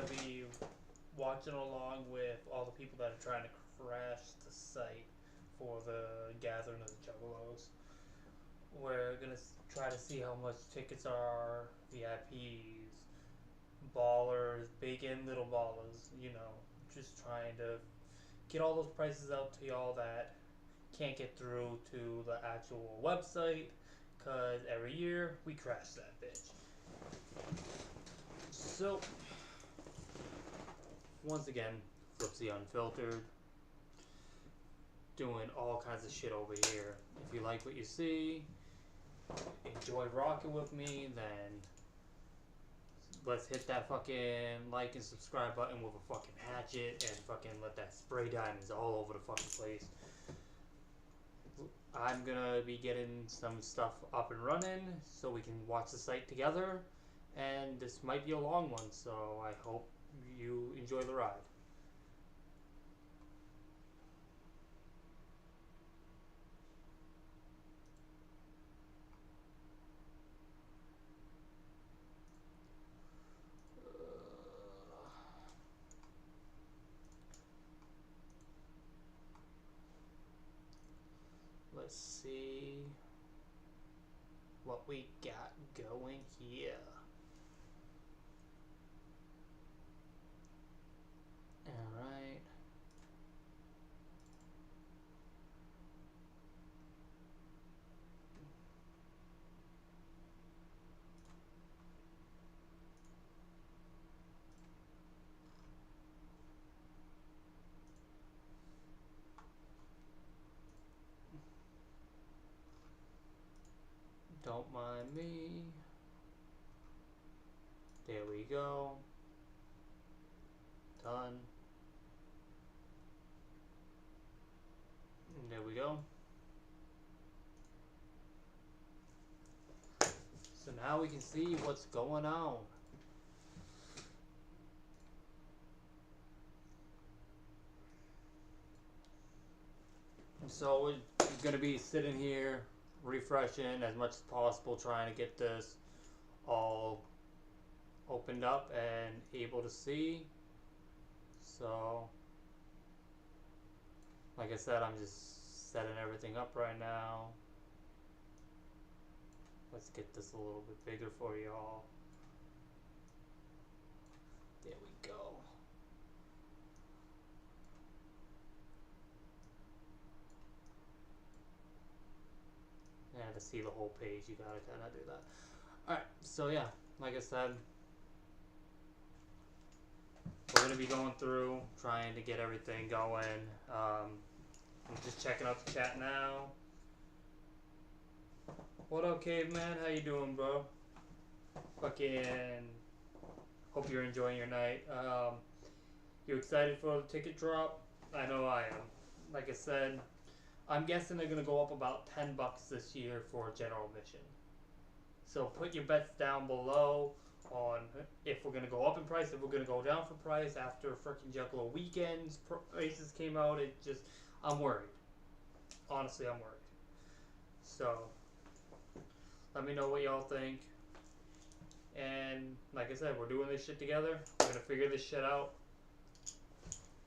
gonna be watching along with all the people that are trying to crash the site for the gathering of the juggalos. We're gonna try to see how much tickets are, VIPs, ballers, big and little ballers, just trying to get all those prices out to y'all that can't get through to the actual website, because every year we crash that bitch. So, once again, Flipsy Unfiltered, doing all kinds of shit over here. If you like what you see, enjoy rocking with me, then let's hit that fucking like and subscribe button with a fucking hatchet and fucking let that spray diamonds all over the fucking place. I'm gonna be getting some stuff up and running so we can watch the site together, and this might be a long one, so I hope you enjoy the ride. Let's see what we got going here. Alright. Don't mind me. There we go. Done. And there we go. So now we can see what's going on. So we're going to be sitting here refreshing as much as possible, trying to get this all opened up and able to see. So like I said, I'm just setting everything up right now. Let's get this a little bit bigger for y'all. There we go. And to see the whole page, you gotta kind of do that. Alright, so yeah, like I said, we're gonna be going through, trying to get everything going. I'm just checking out the chat now. What up, Caveman? How you doing, bro? Fucking hope you're enjoying your night. You excited for the ticket drop? I know I am. Like I said, I'm guessing they're gonna go up about $10 this year for general admission. So put your bets down below on if we're gonna go up in price, if we're gonna go down for price after freaking Juggalo weekends prices came out. I'm worried. Honestly, I'm worried. So let me know what y'all think. And like I said, we're doing this shit together. We're gonna figure this shit out.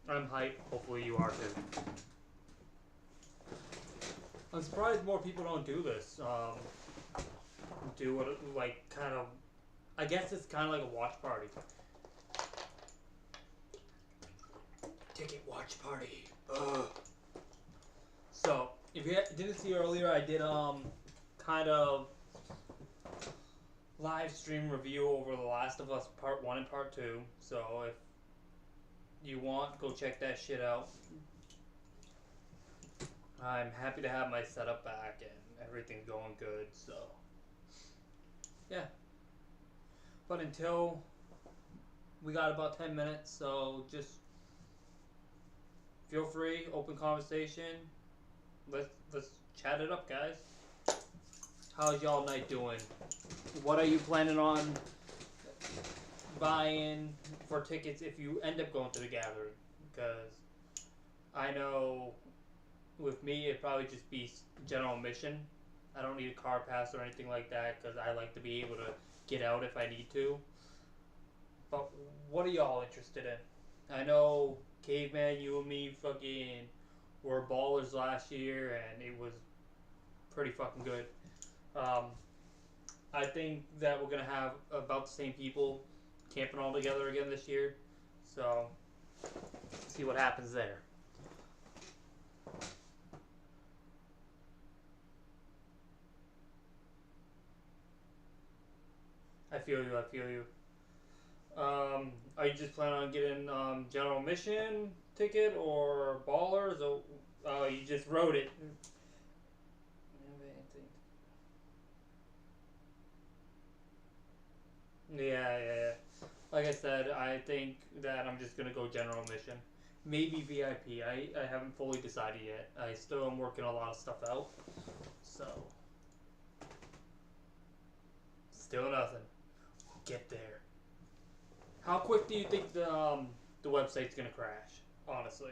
I'm hyped. Hopefully you are too. I'm surprised more people don't do this. Do what, like, kind of, I guess it's kind of like a watch party. Ticket watch party. Ugh. So, if you didn't see earlier, I did kind of live stream review over The Last of Us Part 1 and Part 2. So if you want, go check that shit out. I'm happy to have my setup back and everything's going good, so yeah. But until we got about 10 minutes, so just feel free, open conversation. Let's chat it up, guys. How's y'all night doing? What are you planning on buying for tickets if you end up going to the gathering? Because I know with me it'd probably just be general admission. I don't need a car pass or anything like that because I like to be able to get out if I need to. But what are y'all interested in? I know Caveman, you and me fucking were ballers last year, and it was pretty fucking good. Um, I think that we're gonna have about the same people camping all together again this year. So, see what happens there. I feel you. I feel you. Are you just planning on getting general mission ticket or ballers, or you just wrote it? Yeah. Like I said, I think that I'm just gonna go general mission. Maybe VIP. I haven't fully decided yet. I still am working a lot of stuff out. So, still nothing. Get there. How quick do you think the website's gonna crash? Honestly.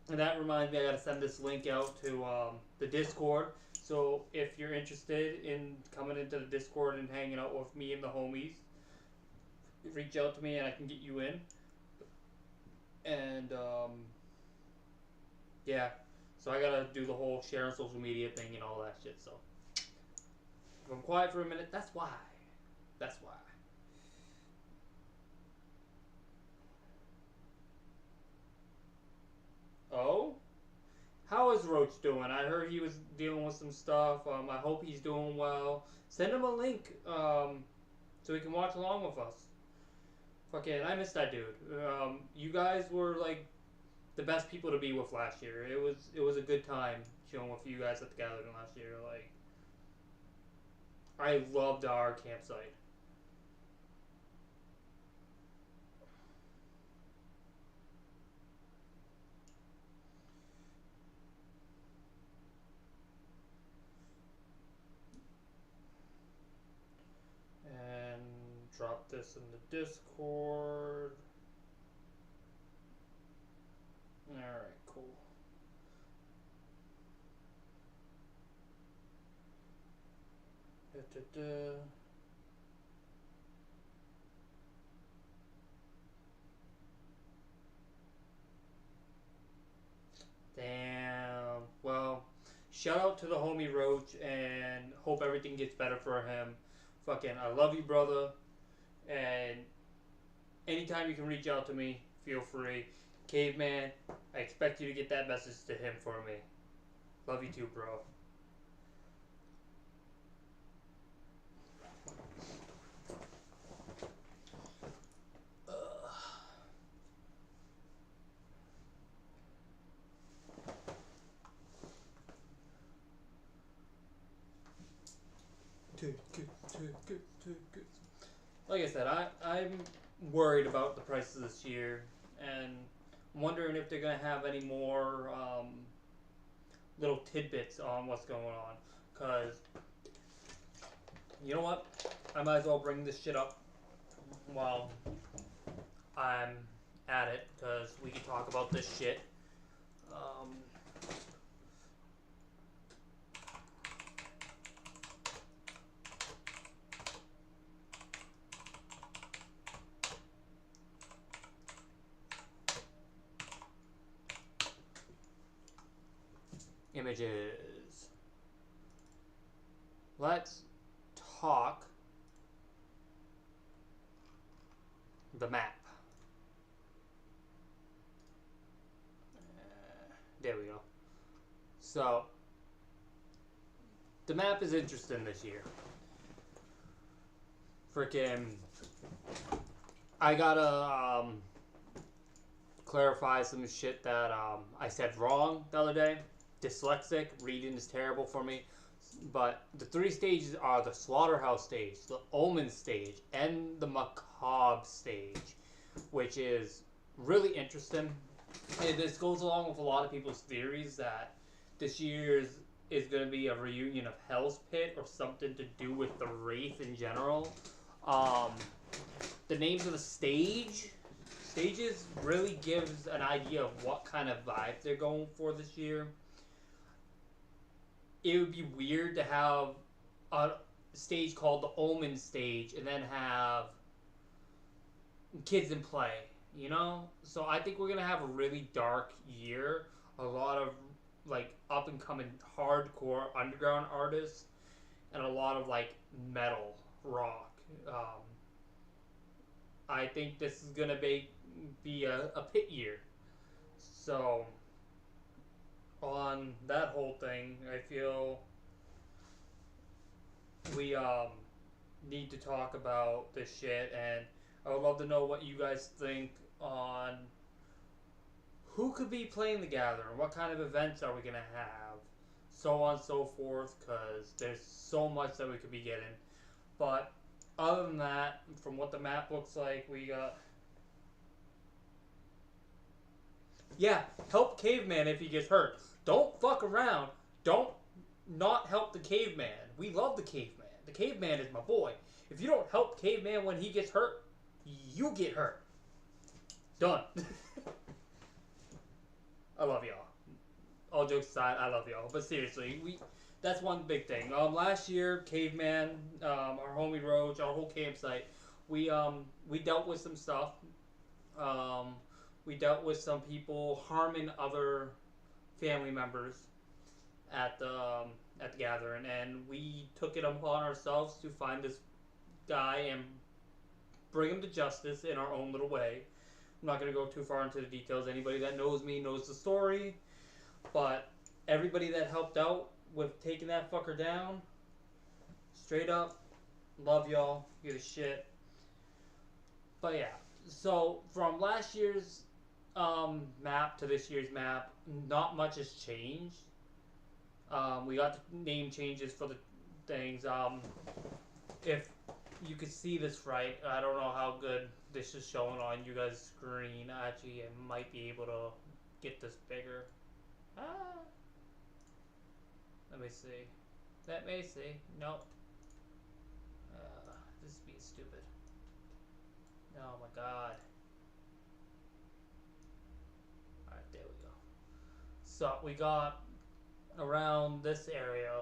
And that reminds me, I gotta send this link out to the Discord. So if you're interested in coming into the Discord and hanging out with me and the homies, reach out to me and I can get you in. And yeah, so I gotta do the whole sharing social media thing and all that shit. So if I'm quiet for a minute, that's why. That's why. Oh? How is Roach doing? I heard he was dealing with some stuff. I hope he's doing well. Send him a link so he can watch along with us. Fucking, I miss that dude. You guys were like the best people to be with last year. It was a good time chilling with you guys at the gathering last year. Like, I loved our campsite. And drop this in the Discord. Alright, cool. Da, da, da. Damn. Well, shout out to the homie Roach and hope everything gets better for him. Fucking, I love you, brother. And anytime you can reach out to me, feel free. Caveman, I expect you to get that message to him for me. Love you too, bro. Good. Like I said, I'm worried about the prices this year, and I'm wondering if they're gonna have any more little tidbits on what's going on. Cause you know what, I might as well bring this shit up while I'm at it, cause we can talk about this shit. Images. Let's talk the map. There we go. So, the map is interesting this year. Freaking, I gotta clarify some shit that I said wrong the other day. Dyslexic, reading is terrible for me. But the three stages are the Slaughterhouse stage, the Omen stage, and the Macabre stage, which is really interesting. And this goes along with a lot of people's theories that this year's is going to be a reunion of Hell's Pit or something to do with the Wraith in general. The names of the stages really gives an idea of what kind of vibe they're going for this year. It would be weird to have a stage called the Omen stage and then have kids in play, you know? So I think we're gonna have a really dark year. A lot of like up and coming hardcore underground artists and a lot of like metal rock. Um, I think this is gonna be a pit year. So on that whole thing, I feel we need to talk about this shit, and I would love to know what you guys think on who could be playing the Gathering, what kind of events are we gonna have, so on and so forth, because there's so much that we could be getting. But other than that, from what the map looks like, we got yeah, help caveman if he gets hurt. Don't fuck around. Don't not help the caveman. We love the caveman. The caveman is my boy. If you don't help caveman when he gets hurt, you get hurt. Done. I love y'all. All jokes aside, I love y'all. But seriously, that's one big thing. Last year, caveman, our homie Roach, our whole campsite, we dealt with some stuff. Um, we dealt with some people harming other family members at the gathering, and we took it upon ourselves to find this guy and bring him to justice in our own little way. I'm not going to go too far into the details. Anybody that knows me knows the story, but everybody that helped out with taking that fucker down, straight up, love y'all. You're the shit. But yeah, so from last year's map to this year's map, not much has changed. We got the name changes for the things. If you could see this right, I don't know how good this is showing on you guys' screen. Actually, I might be able to get this bigger. Ah. Let me see. Let me see. Nope. This is being stupid. Oh my god. Alright, there we go. So, we got around this area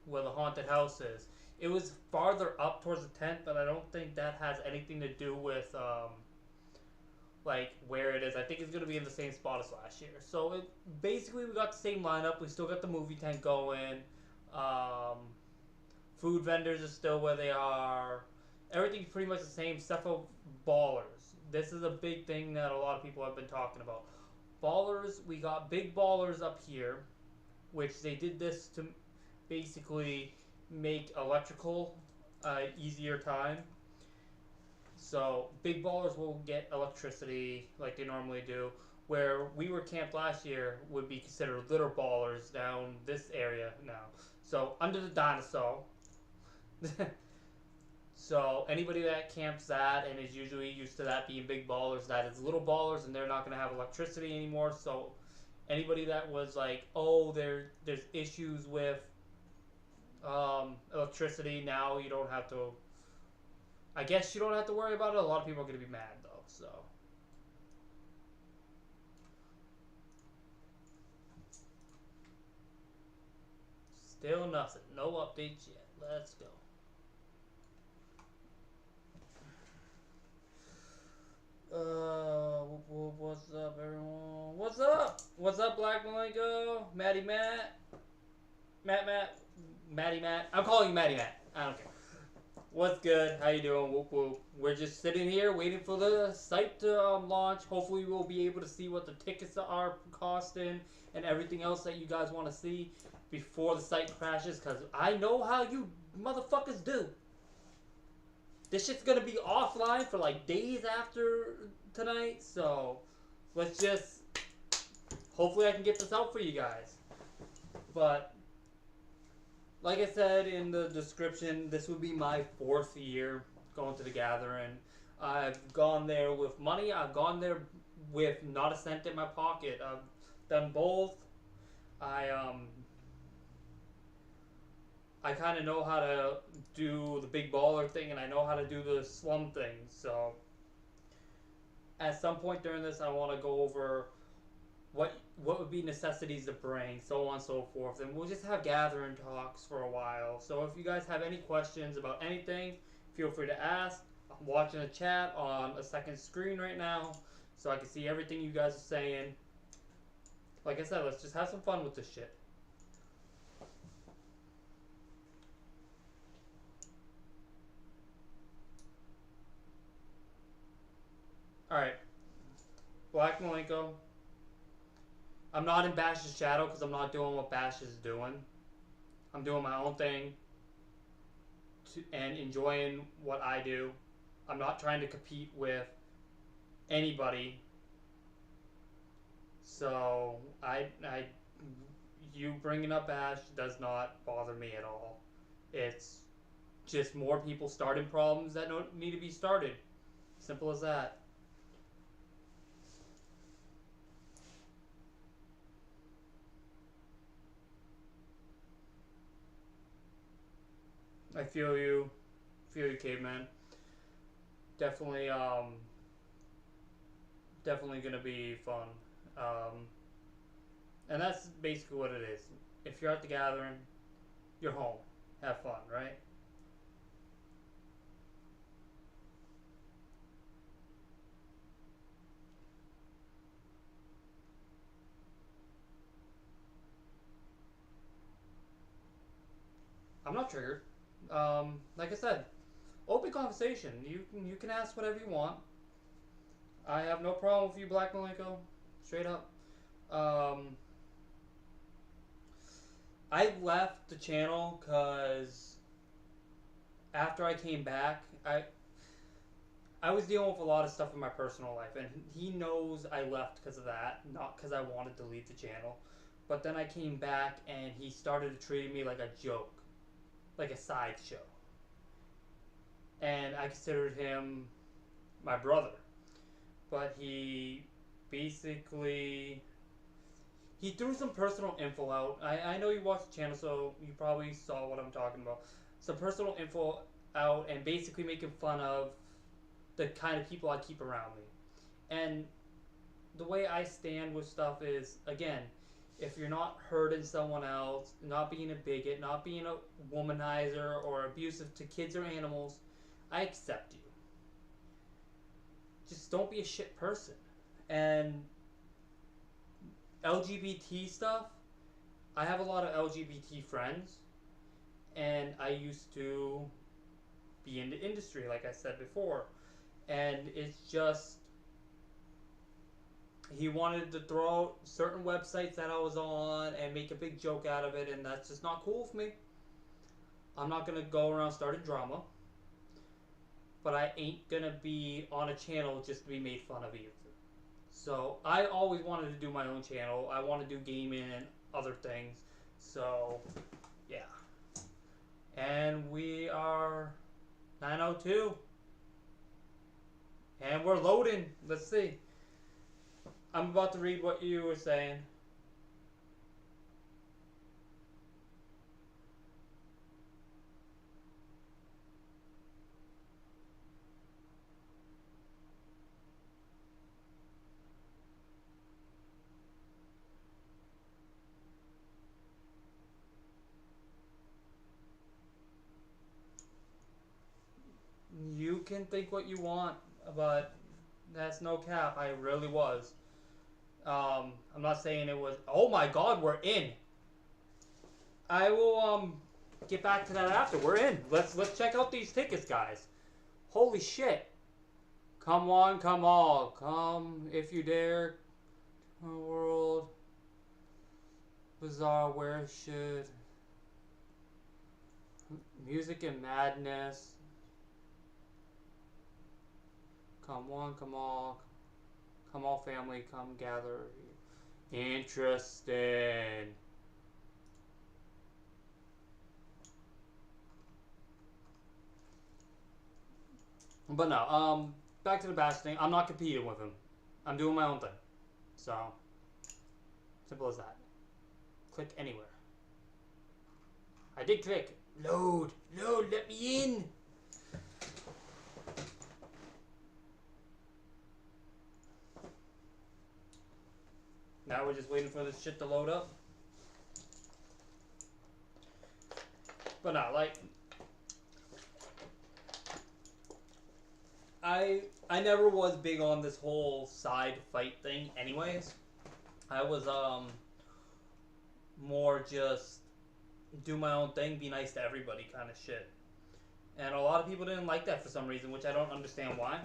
where the haunted house is. It was farther up towards the tent, but I don't think that has anything to do with like where it is. I think it's going to be in the same spot as last year. So basically we got the same lineup. We still got the movie tent going. Food vendors are still where they are. Everything's pretty much the same except for ballers. This is a big thing that a lot of people have been talking about. Ballers, we got big ballers up here, which they did this to basically make electrical easier time. So big ballers will get electricity like they normally do. Where we were camped last year would be considered little ballers down this area now. So under the dinosaur. So anybody that camps that and is usually used to that being big ballers, that is little ballers, and they're not going to have electricity anymore. So anybody that was like, oh, there's issues with electricity, now you don't have to. I guess you don't have to worry about it. A lot of people are going to be mad though. So still nothing. No updates yet. Let's go. What's up, everyone? What's up? What's up, Black Malenko? Matty Matt? Matty Matt? I'm calling you Matty Matt. I don't care. What's good? How you doing? Whoop whoop. We're just sitting here waiting for the site to launch. Hopefully we'll be able to see what the tickets are costing and everything else that you guys want to see before the site crashes, because I know how you motherfuckers do. This shit's gonna be offline for like days after tonight, so let's just hopefully I can get this out for you guys. But like I said in the description, this would be my 4th year going to the Gathering. I've gone there with money. I've gone there with not a cent in my pocket. I've done both. I kind of know how to do the big baller thing, and I know how to do the slum thing. So at some point during this, I want to go over what would be necessities to bring, so on and so forth, and we'll just have gathering talks for a while. So if you guys have any questions about anything, feel free to ask. I'm watching a chat on a second screen right now, so I can see everything you guys are saying. Like I said, let's just have some fun with this shit. Alright. Black Malenko. I'm not in Bash's shadow because I'm not doing what Bash is doing. I'm doing my own thing and enjoying what I do. I'm not trying to compete with anybody. So you bringing up Bash does not bother me at all. It's just more people starting problems that don't need to be started. Simple as that. I feel you, caveman. Definitely, definitely gonna be fun. And that's basically what it is. If you're at the gathering, you're home. Have fun, right? I'm not triggered. Like I said, open conversation. You can ask whatever you want. I have no problem with you, Black Malenko. Straight up. I left the channel because after I came back, I was dealing with a lot of stuff in my personal life, and he knows I left because of that, not because I wanted to leave the channel. But then I came back, and he started treating me like a joke, like a sideshow. And I considered him my brother. But he basically he threw some personal info out. I know you watched the channel, so you probably saw what I'm talking about. Some personal info out and basically making fun of the kind of people I keep around me. And the way I stand with stuff is, again, if you're not hurting someone else, not being a bigot, not being a womanizer or abusive to kids or animals, I accept you. Just don't be a shit person. And LGBT stuff, I have a lot of LGBT friends, and I used to be in the industry, like I said before. And it's just, he wanted to throw out certain websites that I was on and make a big joke out of it, and that's just not cool with me. I'm not gonna go around starting drama, but I ain't gonna be on a channel just to be made fun of either. So I always wanted to do my own channel. I want to do gaming and other things. So yeah. And we are 9:02. And we're loading. Let's see. I'm about to read what you were saying. You can think what you want, but that's no cap. I really was. I'm not saying it was. Oh my God, we're in. I will get back to that after. We're in. Let's check out these tickets, guys. Holy shit! Come on, come all, come if you dare. World Bizarre. Where should Music and Madness? Come on, come all family, come gather. Interesting. But no, back to the Bash thing. I'm not competing with him. I'm doing my own thing. So, simple as that. Click anywhere. I did click. Load, let me in. Now we're just waiting for this shit to load up. But no, like, I never was big on this whole side fight thing anyways. I was more just do my own thing, be nice to everybody kind of shit. And a lot of people didn't like that for some reason, which I don't understand why.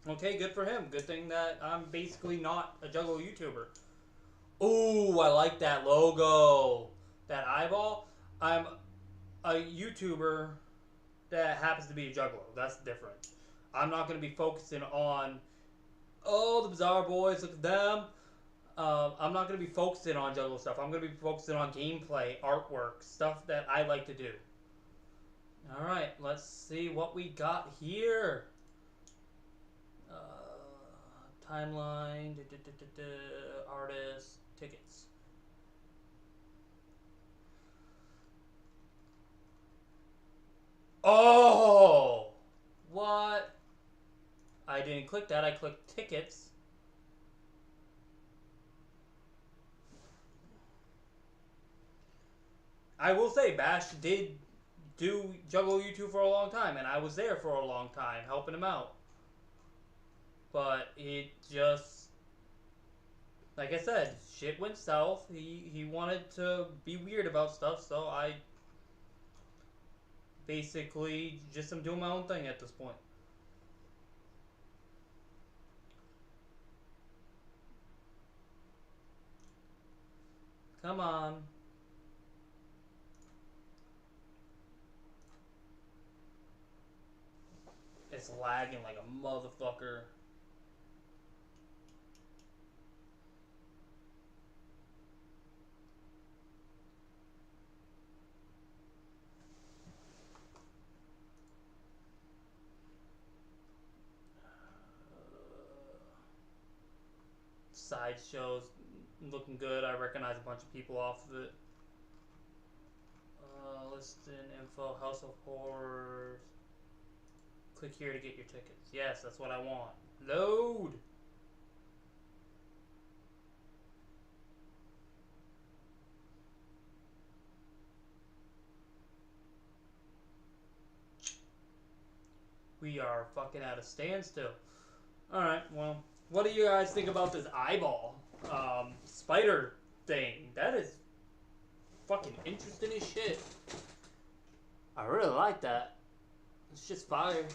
Okay, good for him. Good thing that I'm basically not a juggalo YouTuber. Ooh, I like that logo. That eyeball. I'm a YouTuber that happens to be a juggalo. That's different. I'm not going to be focusing on, oh, the Bizarre Boys, look at them. I'm not going to be focusing on juggalo stuff. I'm going to be focusing on gameplay, artwork, stuff that I like to do. Alright, let's see what we got here. Timeline, artists, tickets. Oh! What? I didn't click that. I clicked tickets. I will say, Bash did do Juggalo YouTube for a long time, and I was there for a long time helping him out. But it just, like I said, shit went south. He wanted to be weird about stuff, so I basically just am doing my own thing at this point. Come on. It's lagging like a motherfucker. Sideshows looking good. I recognize a bunch of people off of it. Listing info, House of Horrors. Click here to get your tickets. Yes, that's what I want. Load! We are fucking at a standstill. Alright, well, what do you guys think about this eyeball spider thing? That is fucking interesting as shit. I really like that. It's just fire.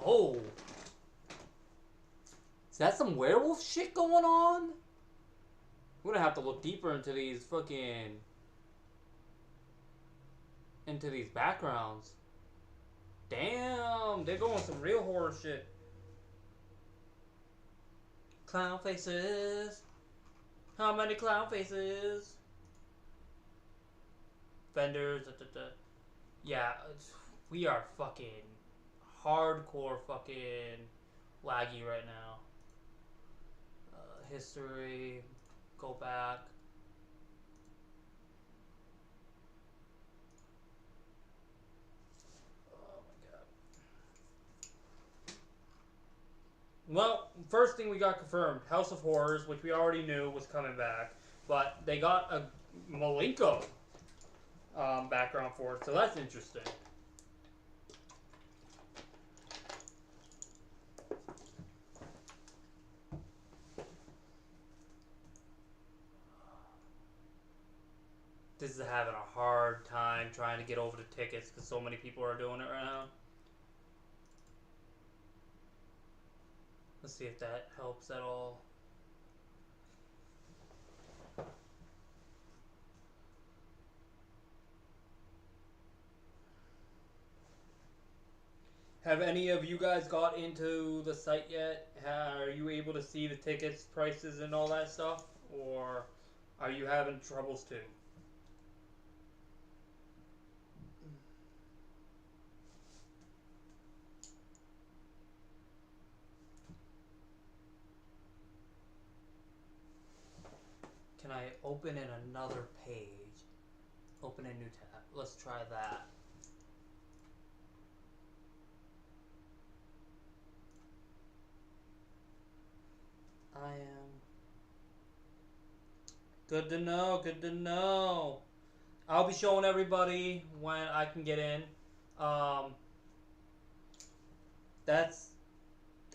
Oh. Is that some werewolf shit going on? We're gonna have to look deeper into these fucking... into these backgrounds. Damn, they're going some real horror shit. Clown faces. How many clown faces? Vendors. Yeah, we are fucking hardcore fucking laggy right now. History. Go back. Well, first thing we got confirmed, House of Horrors, which we already knew was coming back, but they got a Malenko background for it, so that's interesting. This is having a hard time trying to get over the tickets because so many people are doing it right now. Let's see if that helps at all. Have any of you guys got into the site yet? Are you able to see the tickets, prices, and all that stuff? Or are you having troubles too? Can I open open in another page. Open a new tab. Let's try that. I am. Good to know, good to know. I'll be showing everybody when I can get in. That's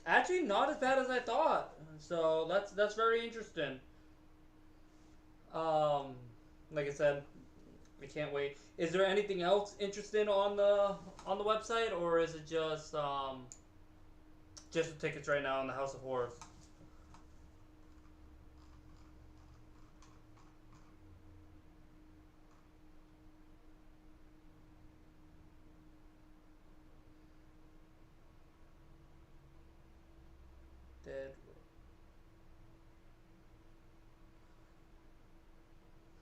actually not as bad as I thought. So that's very interesting. Um, like I said, I can't wait. Is there anything else interesting on the website, or is it just the tickets right now in the House of Horrors? Dead.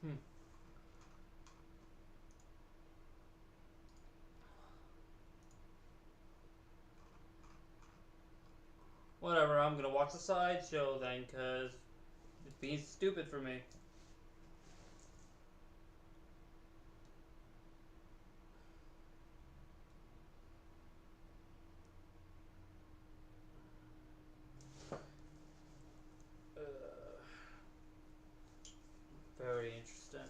Hmm. Whatever. I'm gonna watch the sideshow then, cause it's being stupid for me. Very interesting.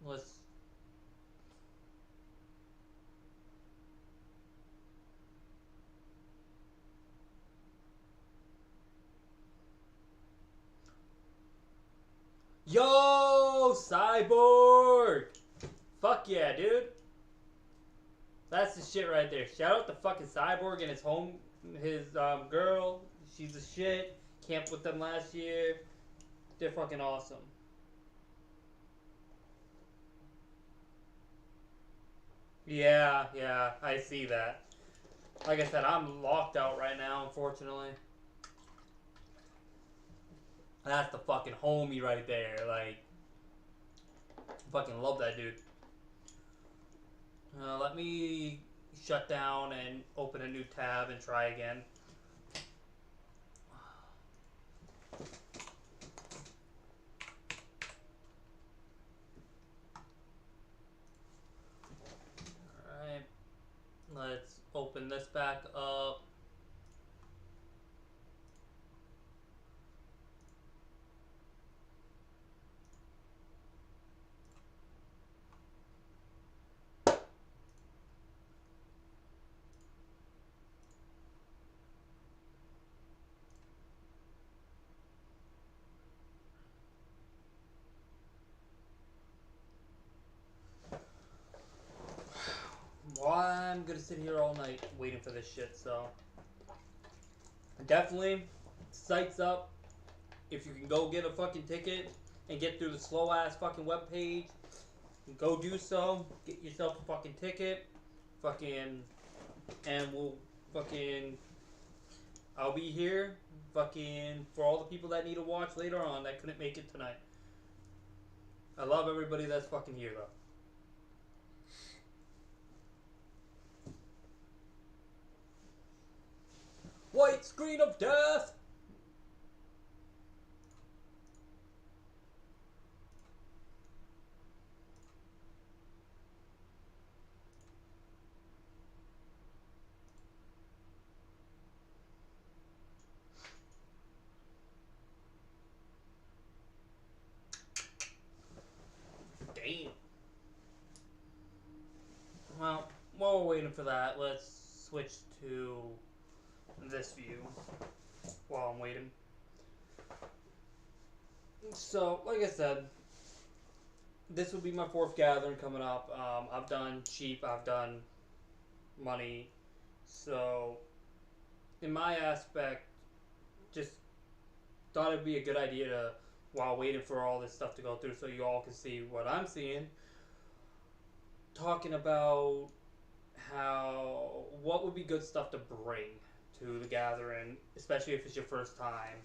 Let's. Yo, Cyborg! Fuck yeah, dude. That's the shit right there. Shout out to fucking Cyborg and his girl. She's the shit. Camped with them last year. They're fucking awesome. Yeah, I see that. Like I said, I'm locked out right now, unfortunately. That's the fucking homie right there. Like, fucking love that dude. Let me shut down and open a new tab and try again. Alright. Let's open this back up. Well, I'm gonna sit here all night waiting for this shit, so definitely sights up. If you can go get a fucking ticket and get through the slow ass fucking webpage, go do so. Get yourself a fucking ticket. Fucking, and we'll fucking, I'll be here fucking for all the people that need to watch later on that couldn't make it tonight. I love everybody that's fucking here though. White screen of death! Damn. Well, while we're waiting for that, let's switch to this view while I'm waiting. So, like I said, this will be my fourth gathering coming up. I've done cheap, I've done money. So, in my aspect, just thought it'd be a good idea to, while waiting for all this stuff to go through so you all can see what I'm seeing, talking about what would be good stuff to bring to the gathering, especially if it's your first time.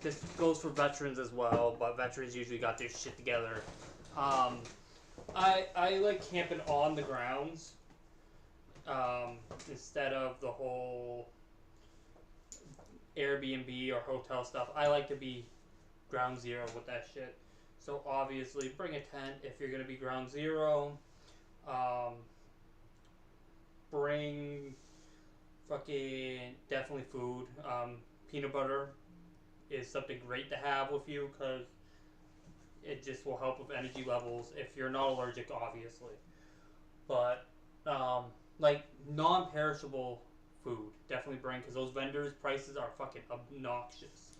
This goes for veterans as well, but veterans usually got their shit together. I like camping on the grounds instead of the whole Airbnb or hotel stuff. I like to be ground zero with that shit. So obviously, bring a tent if you're gonna be ground zero. Um, bring fucking definitely food. Peanut butter is something great to have with you because it just will help with energy levels if you're not allergic, obviously. But um, like non-perishable food, definitely bring because those vendors' prices are fucking obnoxious.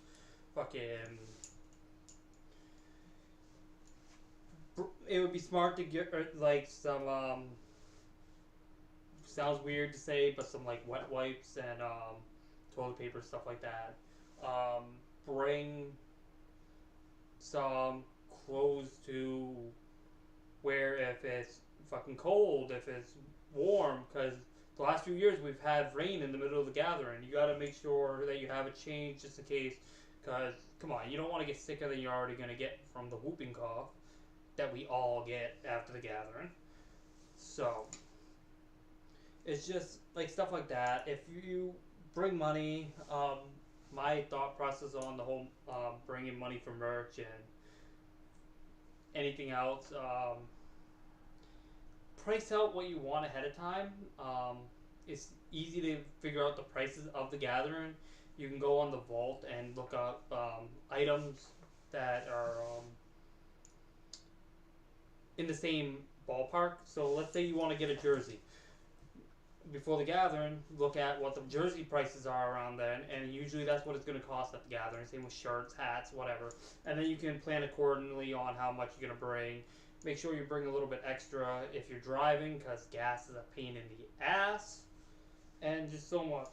Fucking, it would be smart to get like some sounds weird to say, but some like wet wipes and toilet paper stuff like that. Um, bring some clothes to wear if it's fucking cold, if it's warm, because the last few years we've had rain in the middle of the gathering. You got to make sure that you have a change just in case, because come on, you don't want to get sicker than you're already going to get from the whooping cough that we all get after the gathering. So it's just like stuff like that. If you bring money, my thought process on the whole bringing money for merch and anything else, price out what you want ahead of time. It's easy to figure out the prices of the gathering. You can go on the vault and look up items that are in the same ballpark. So let's say you want to get a jersey. Before the gathering, look at what the jersey prices are around then, and usually that's what it's going to cost at the gathering. Same with shirts, hats, whatever. And then you can plan accordingly on how much you're going to bring. Make sure you bring a little bit extra if you're driving, because gas is a pain in the ass, and just so much.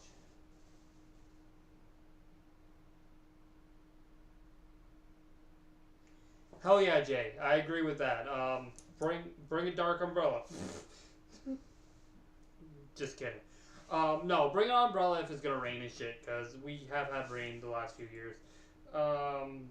Hell yeah, Jay, I agree with that. Bring a dark umbrella. Just kidding. No, bring an umbrella if it's gonna rain and shit, because we have had rain the last few years. Um,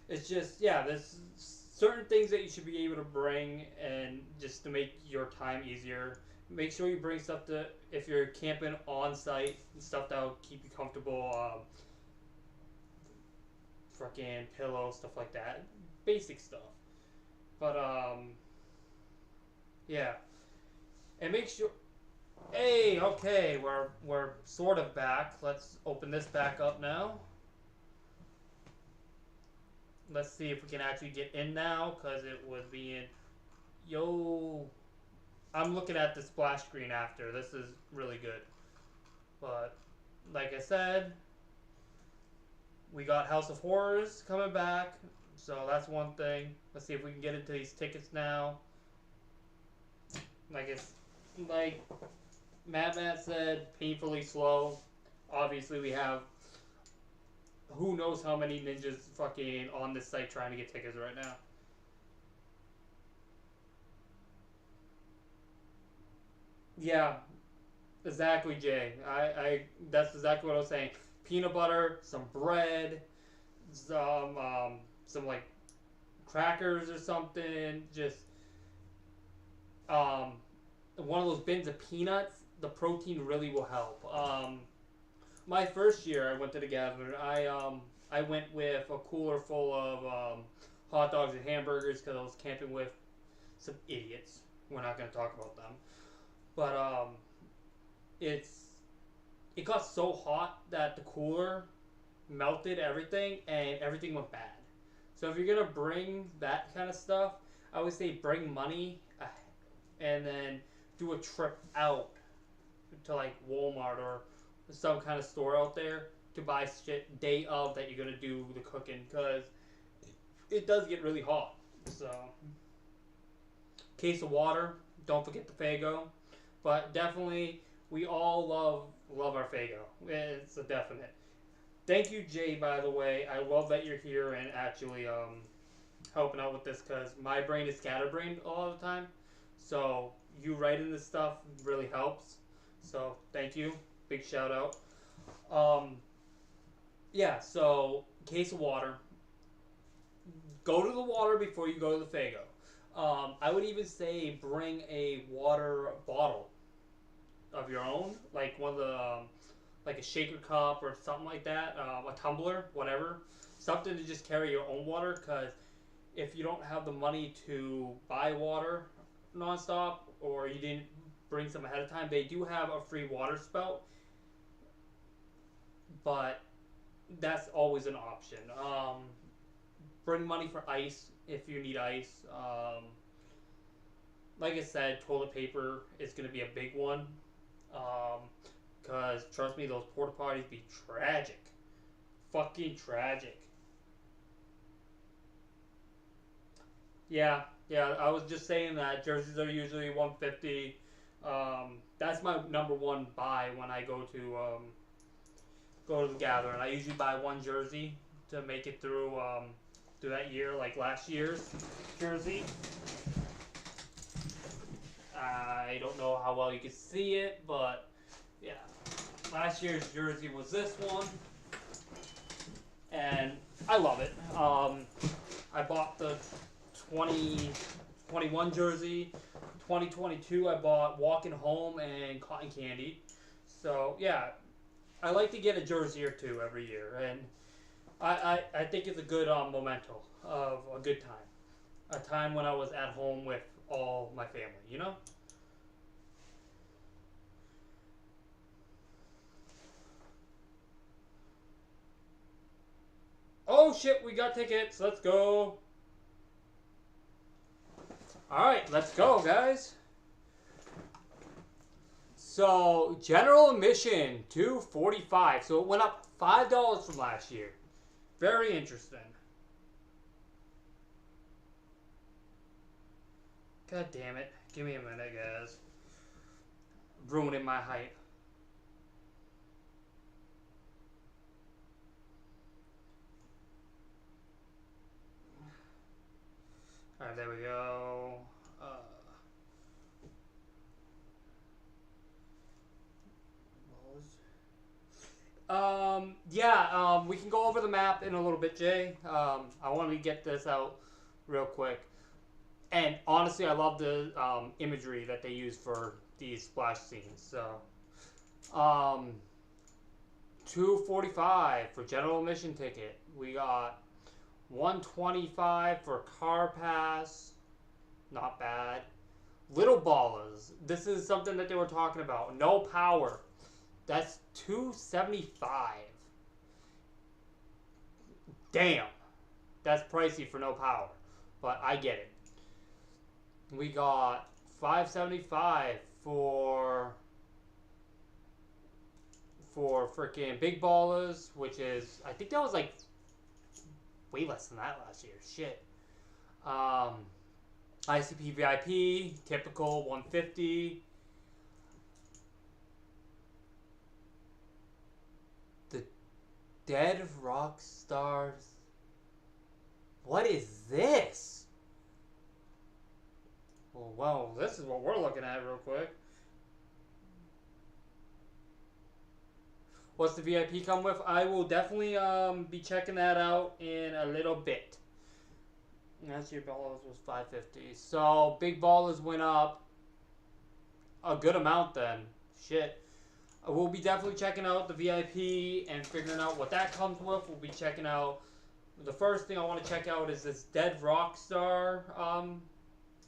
it's just, yeah, there's certain things that you should be able to bring, and just to make your time easier. Make sure you bring stuff to, if you're camping on site, stuff that will keep you comfortable. Fucking pillows, stuff like that. Basic stuff. But, yeah. And make sure. Hey, okay, we're sort of back. Let's open this back up now. Let's see if we can actually get in now, because it would be in. Yo, I'm looking at the splash screen after. This is really good. But like I said, we got House of Horrors coming back, so that's one thing. Let's see if we can get into these tickets now. Like Matt said, painfully slow. Obviously, we have who knows how many ninjas fucking on this site trying to get tickets right now. Yeah, exactly, Jay. I that's exactly what I was saying. Peanut butter, some bread, some like crackers or something. Just um, one of those bins of peanuts. The protein really will help. My first year I went to the gathering, I went with a cooler full of hot dogs and hamburgers because I was camping with some idiots. We're not gonna talk about them, but it's it got so hot that the cooler melted everything and everything went bad. So if you're gonna bring that kind of stuff, I would say bring money and then do a trip out to like Walmart or some kind of store out there to buy shit day of that you're gonna do the cooking because it does get really hot. So case of water, don't forget the Fago, but definitely we all love our Fago. It's a definite. Thank you, Jay. By the way, I love that you're here and actually helping out with this because my brain is scatterbrained all the time. So you writing this stuff really helps. So thank you. Big shout out. Um, yeah, so case of water. Go to the water before you go to the Fago. I would even say bring a water bottle of your own, like one of the like a shaker cup or something like that, a tumbler, whatever, something to just carry your own water. Because if you don't have the money to buy water nonstop, or you didn't bring some ahead of time, they do have a free water spout, but that's always an option. Bring money for ice if you need ice. Like I said, toilet paper is going to be a big one. Because trust me, those porta potties be tragic. Fucking tragic. Yeah, yeah. I was just saying that jerseys are usually 150. That's my number one buy when I go to the gather, and I usually buy one jersey to make it through that year, like last year's jersey. I don't know how well you can see it, but yeah, last year's jersey was this one, and I love it. I bought the 2021 jersey. 2022, I bought Walking Home and Cotton Candy. So yeah, I like to get a jersey or two every year, and I think it's a good memento of a good time, a time when I was at home with all my family. You know. Oh shit, we got tickets. Let's go. All right, let's go, guys. So general admission $245. So it went up $5 from last year. Very interesting. God damn it. Give me a minute, guys. Ruining my height. Alright, there we go. We can go over the map in a little bit, Jay. I wanted to get this out real quick. And honestly, I love the imagery that they use for these splash scenes. So, $245 for general admission ticket. We got $125 for car pass. Not bad. Little ballers. This is something that they were talking about. No power. That's $275. Damn. That's pricey for no power. But I get it. We got $575 for freaking big ballers, which is, I think that was like way less than that last year. Shit. ICP VIP, typical 150. The Dead Rock Stars. What is this? Well, this is what we're looking at real quick. What's the VIP come with? I will definitely be checking that out in a little bit. Last year ballers was $550. So big ballers went up a good amount then. Shit. We'll be definitely checking out the VIP and figuring out what that comes with. We'll be checking out. The first thing I want to check out is this Dead Rockstar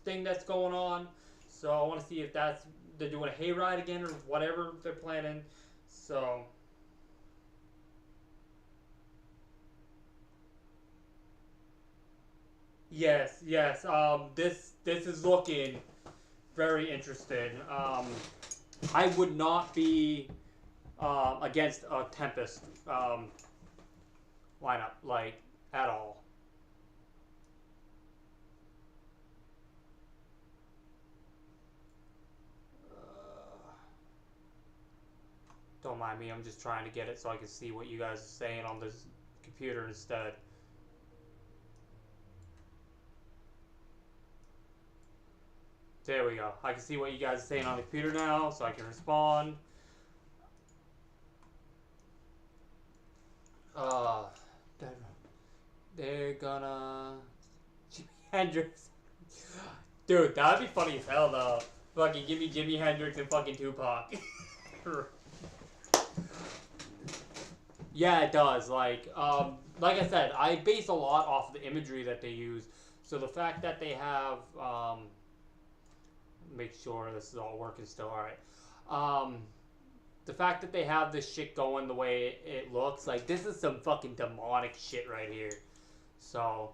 thing that's going on. So I want to see if they're doing a hayride again or whatever they're planning. So yes. This is looking very interesting. I would not be against a Tempest lineup, like, at all. Don't mind me, I'm just trying to get it so I can see what you guys are saying on this computer instead. There we go. I can see what you guys are saying on the computer now, so I can respond. They're gonna Jimi Hendrix. Dude, that'd be funny as hell though. Fucking give me Jimi Hendrix and fucking Tupac. Yeah, it does. Like I said, I base a lot off of the imagery that they use. So the fact that they have, make sure this is all working still. All right. The fact that they have this shit going the way it looks, like this is some fucking demonic shit right here. So,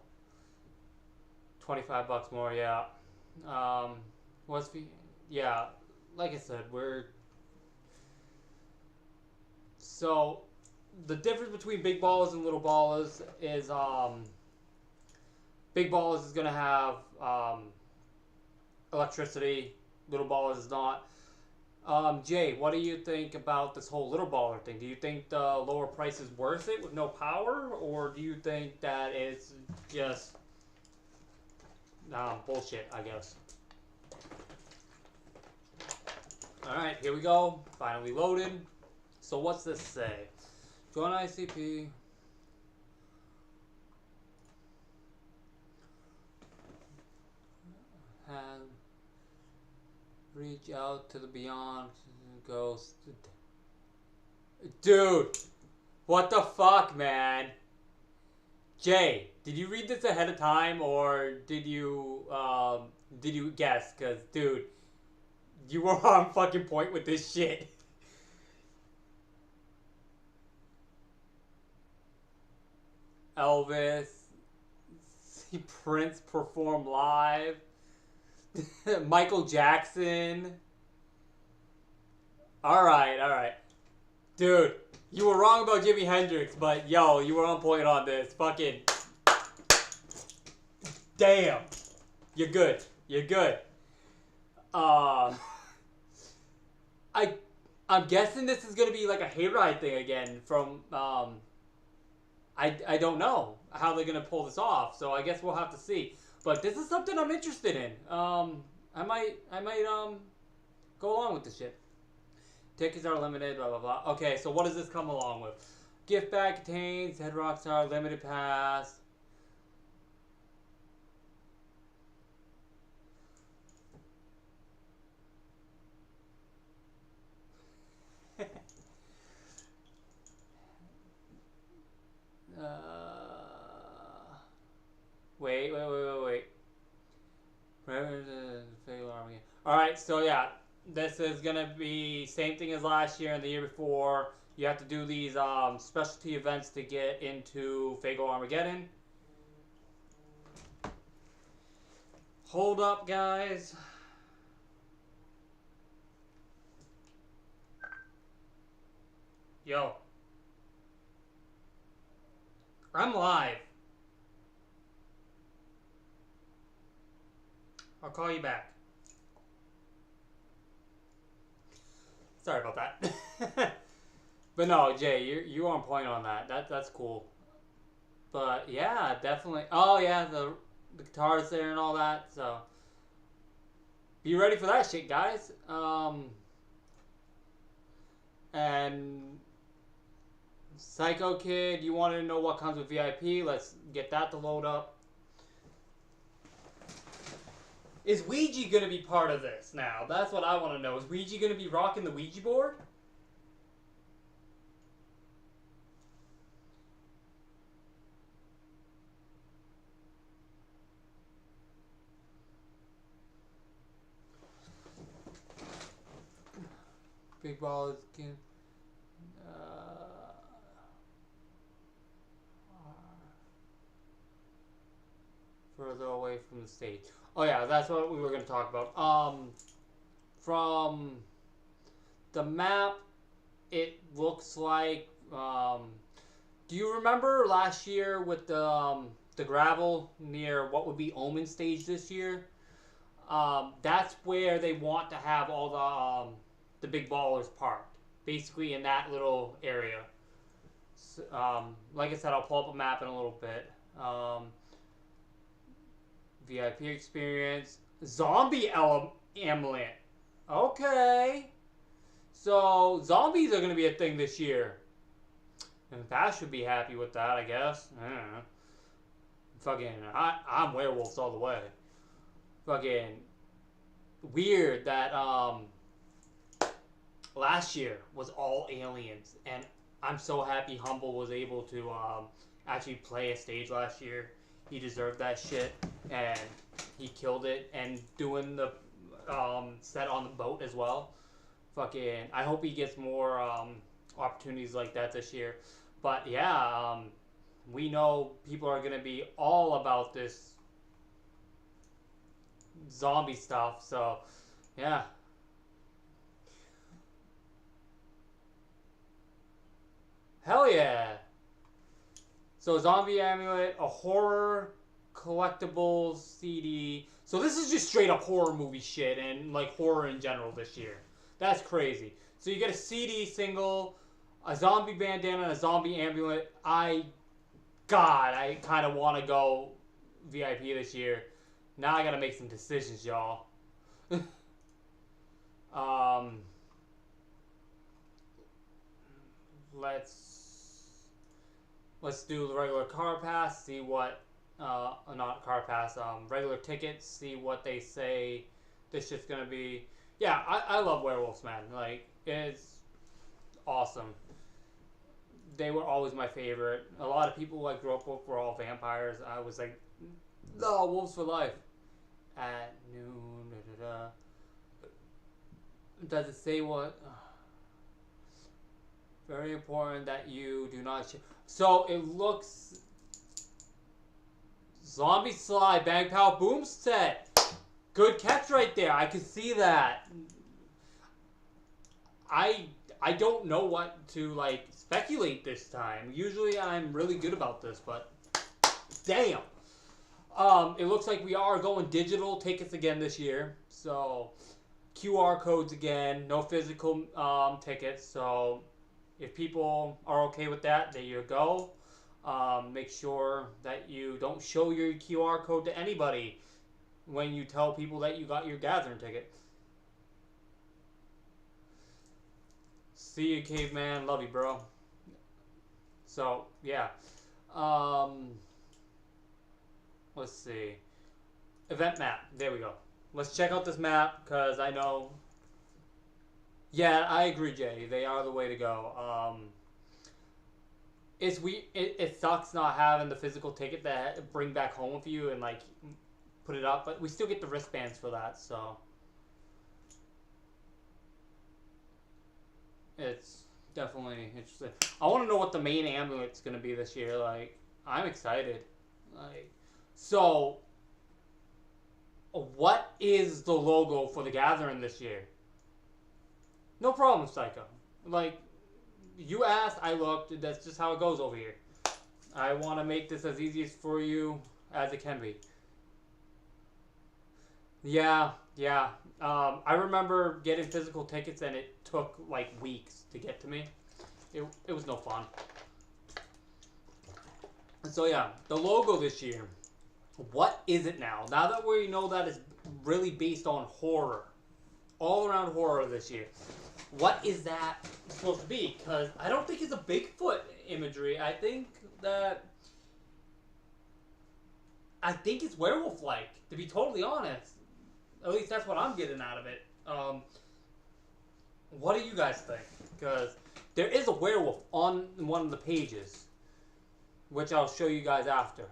$25 more, yeah. What's the, yeah, like I said, so the difference between big ballers and little ballers is big ballers is gonna have electricity, little ballers is not. Jay, what do you think about this whole little baller thing? Do you think the lower price is worth it with no power, or do you think that it's just bullshit, I guess? Alright, here we go. Finally loaded. So what's this say? Join ICP. And reach out to the beyond ghost. Dude, what the fuck, man? Jay, did you read this ahead of time, or did you guess? Cause dude, you were on fucking point with this shit. Elvis, see Prince perform live. Michael Jackson. Alright. Dude, you were wrong about Jimi Hendrix, but yo, you were on point on this. Fucking damn. You're good. I'm guessing this is gonna be like a hayride thing again from I don't know how they're gonna pull this off, so I guess we'll have to see. But this is something I'm interested in. I might go along with this shit. Tickets are limited, blah blah blah. Okay, so what does this come along with? Gift bag contains Head Rockstar limited pass. Wait. Alright, so yeah, this is gonna be same thing as last year and the year before. You have to do these specialty events to get into Fago Armageddon. Hold up, guys. Yo. I'm live. I'll call you back. Sorry about that. But no, Jay, you're on point on that. That's cool. But yeah, definitely. Oh yeah, the guitar's there and all that. So be ready for that shit, guys. And Psycho Kid, you wanted to know what comes with VIP? Let's get that to load up. Is Ouija going to be part of this now? That's what I want to know. Is Ouija going to be rocking the Ouija board? Big ball is again. Further away from the stage. Oh yeah, that's what we were going to talk about. From the map, it looks like. Do you remember last year with the gravel near what would be Omen stage this year? That's where they want to have all the big ballers parked, basically in that little area. So, like I said, I'll pull up a map in a little bit. VIP experience. Zombie amulet. Okay. So, zombies are going to be a thing this year. And Bash should be happy with that, I guess. I don't know. Fucking, I'm werewolves all the way. Fucking, weird that last year was all aliens, and I'm so happy Humble was able to actually play a stage last year. He deserved that shit, and he killed it. And doing the set on the boat as well. Fucking, I hope he gets more opportunities like that this year. But yeah, we know people are gonna be all about this zombie stuff. So yeah. Hell yeah. So Zombie Amulet, a horror collectibles CD. So this is just straight up horror movie shit and like horror in general this year. That's crazy. So you get a CD single, a zombie bandana, and a zombie amulet. I kind of want to go VIP this year. Now I gotta make some decisions, y'all. um, let's let's do the regular car pass. See what not car pass. Regular tickets. See what they say. This shit's gonna be. Yeah, I love werewolves, man. Like it's awesome. They were always my favorite. A lot of people I grew up with were all vampires. I was like, no, wolves for life. At noon. Da, da, da. Does it say what? Very important that you do not. So it looks. Zombie Slide Bang Pow Boom set. Good catch right there. I can see that. I don't know what to like speculate this time. Usually I'm really good about this, but damn. It looks like we are going digital tickets again this year. So QR codes again, no physical tickets. So if people are okay with that, there you go. Make sure that you don't show your QR code to anybody when you tell people that you got your gathering ticket. See you, caveman. Love you, bro. So yeah. Um, let's see. Event map. There we go. Let's check out this map because I know. Yeah, I agree, Jay. They are the way to go. It sucks not having the physical ticket that bring back home with you and like put it up, but we still get the wristbands for that. So it's definitely interesting. I want to know what the main amulet's gonna be this year. Like, I'm excited. Like, so what is the logo for the Gathering this year? No problem, Psycho. Like, you asked, I looked. That's just how it goes over here. I want to make this as easy for you as it can be. Yeah, yeah. I remember getting physical tickets and it took like weeks to get to me. It was no fun. So yeah, the logo this year. What is it now? Now that we know that it's really based on horror, all around horror this year. What is that supposed to be? Because I don't think it's a Bigfoot imagery. I think it's werewolf-like. To be totally honest, at least that's what I'm getting out of it. What do you guys think? Because there is a werewolf on one of the pages, which I'll show you guys after.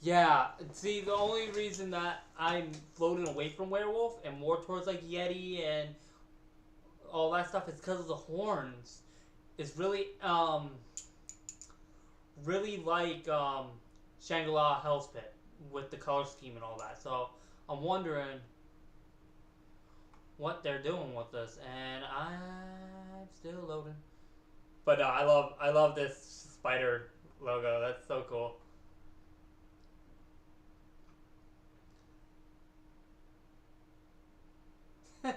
Yeah, see, the only reason that I'm floating away from werewolf and more towards like Yeti and all that stuff is because of the horns. It's really like Shangri-La Hell's Pit with the color scheme and all that. So I'm wondering what they're doing with this, and I'm still loading. But no, I love this spider logo. That's so cool. uh,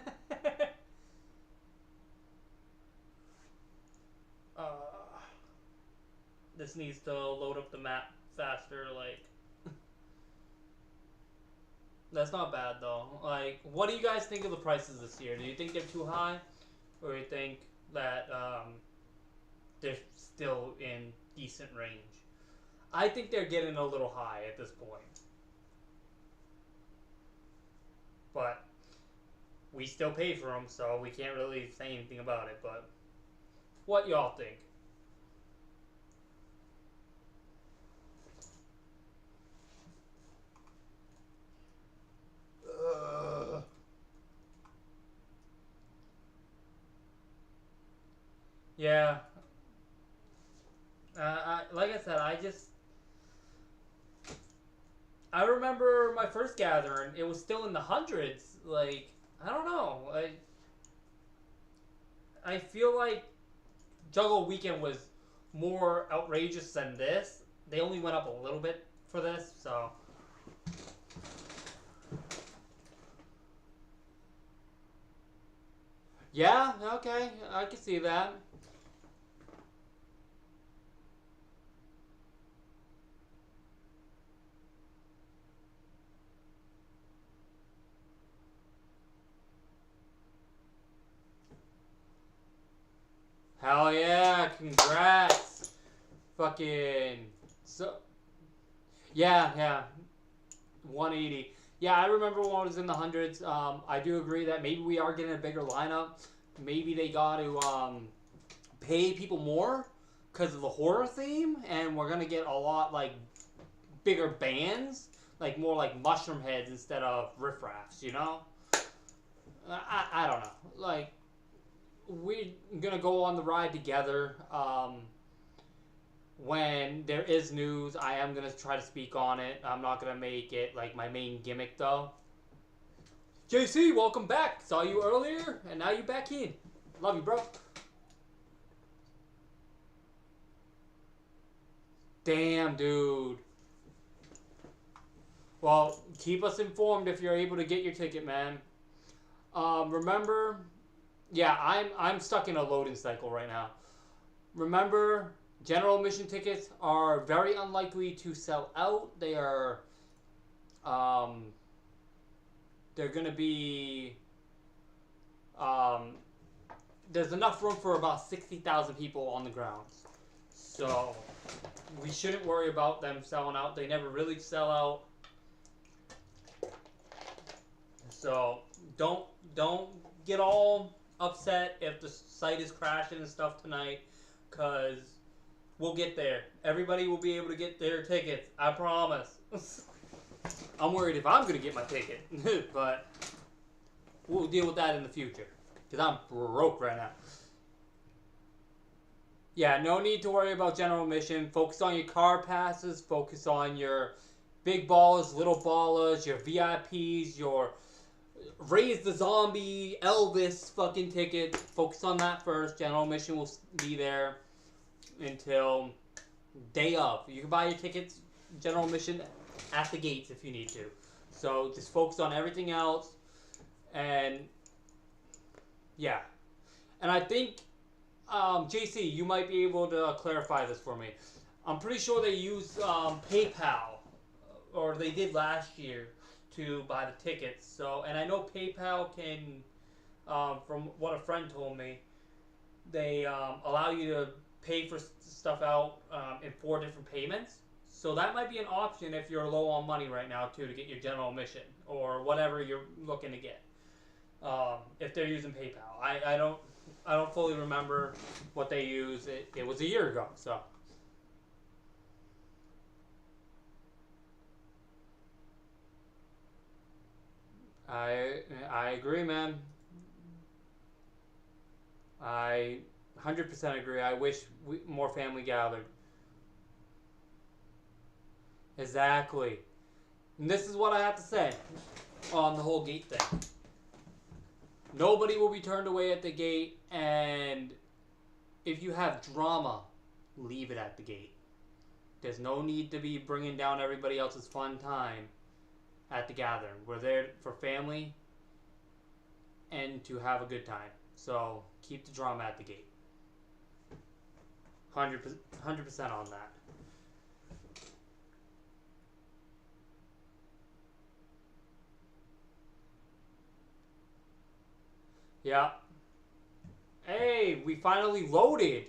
this needs to load up the map faster. Like, that's not bad though. Like, what do you guys think of the prices this year? Do you think they're too high, or do you think that they're still in decent range. I think they're getting a little high at this point. But we still pay for them, so we can't really say anything about it. But what y'all think? Yeah, like I said, I remember my first gathering. It was still in the hundreds. Like, I don't know. I feel like Juggle Weekend was more outrageous than this. They only went up a little bit for this, so. Yeah, okay, I can see that. Hell yeah, congrats. Fucking. So. Yeah, yeah. 180. Yeah, I remember when it was in the hundreds. I do agree that maybe we are getting a bigger lineup. Maybe they got to pay people more because of the horror theme, and we're gonna get a lot like bigger bands, like more like mushroom heads instead of riffraffs. You know, I don't know. Like we're gonna go on the ride together. When there is news, I am gonna try to speak on it. I'm not gonna make it like my main gimmick though. JC, welcome back. Saw you earlier, and now you back in. Love you, bro. Damn, dude. Well, keep us informed if you're able to get your ticket, man. Remember, yeah, I'm stuck in a loading cycle right now. Remember, general admission tickets are very unlikely to sell out. Um, they're gonna be um, there's enough room for about 60,000 people on the grounds, so we shouldn't worry about them selling out. They never really sell out, so don't get all upset if the site is crashing and stuff tonight, cause we'll get there. Everybody will be able to get their tickets. I promise. I'm worried if I'm gonna get my ticket, but we'll deal with that in the future, cause I'm broke right now. Yeah, no need to worry about general admission. Focus on your car passes. Focus on your big ballers, little ballers, your VIPs, your raise the zombie Elvis fucking ticket. Focus on that first. General admission will be there until day of. You can buy your tickets, general admission, at the gates if you need to. So just focus on everything else, and yeah. And I think JC, you might be able to clarify this for me. I'm pretty sure they use PayPal, or they did last year, to buy the tickets. So, and I know PayPal can, from what a friend told me, they allow you to pay for stuff out in 4 different payments. So that might be an option if you're low on money right now too, to get your general admission or whatever you're looking to get. If they're using PayPal, I don't fully remember what they use. It was a year ago, so. I agree, man. I 100% agree. I wish more family gathered. Exactly. And this is what I have to say on the whole gate thing. Nobody will be turned away at the gate, and if you have drama, leave it at the gate. There's no need to be bringing down everybody else's fun time at the gathering. We're there for family and to have a good time. So keep the drama at the gate. 100% on that. Yeah. Hey, we finally loaded.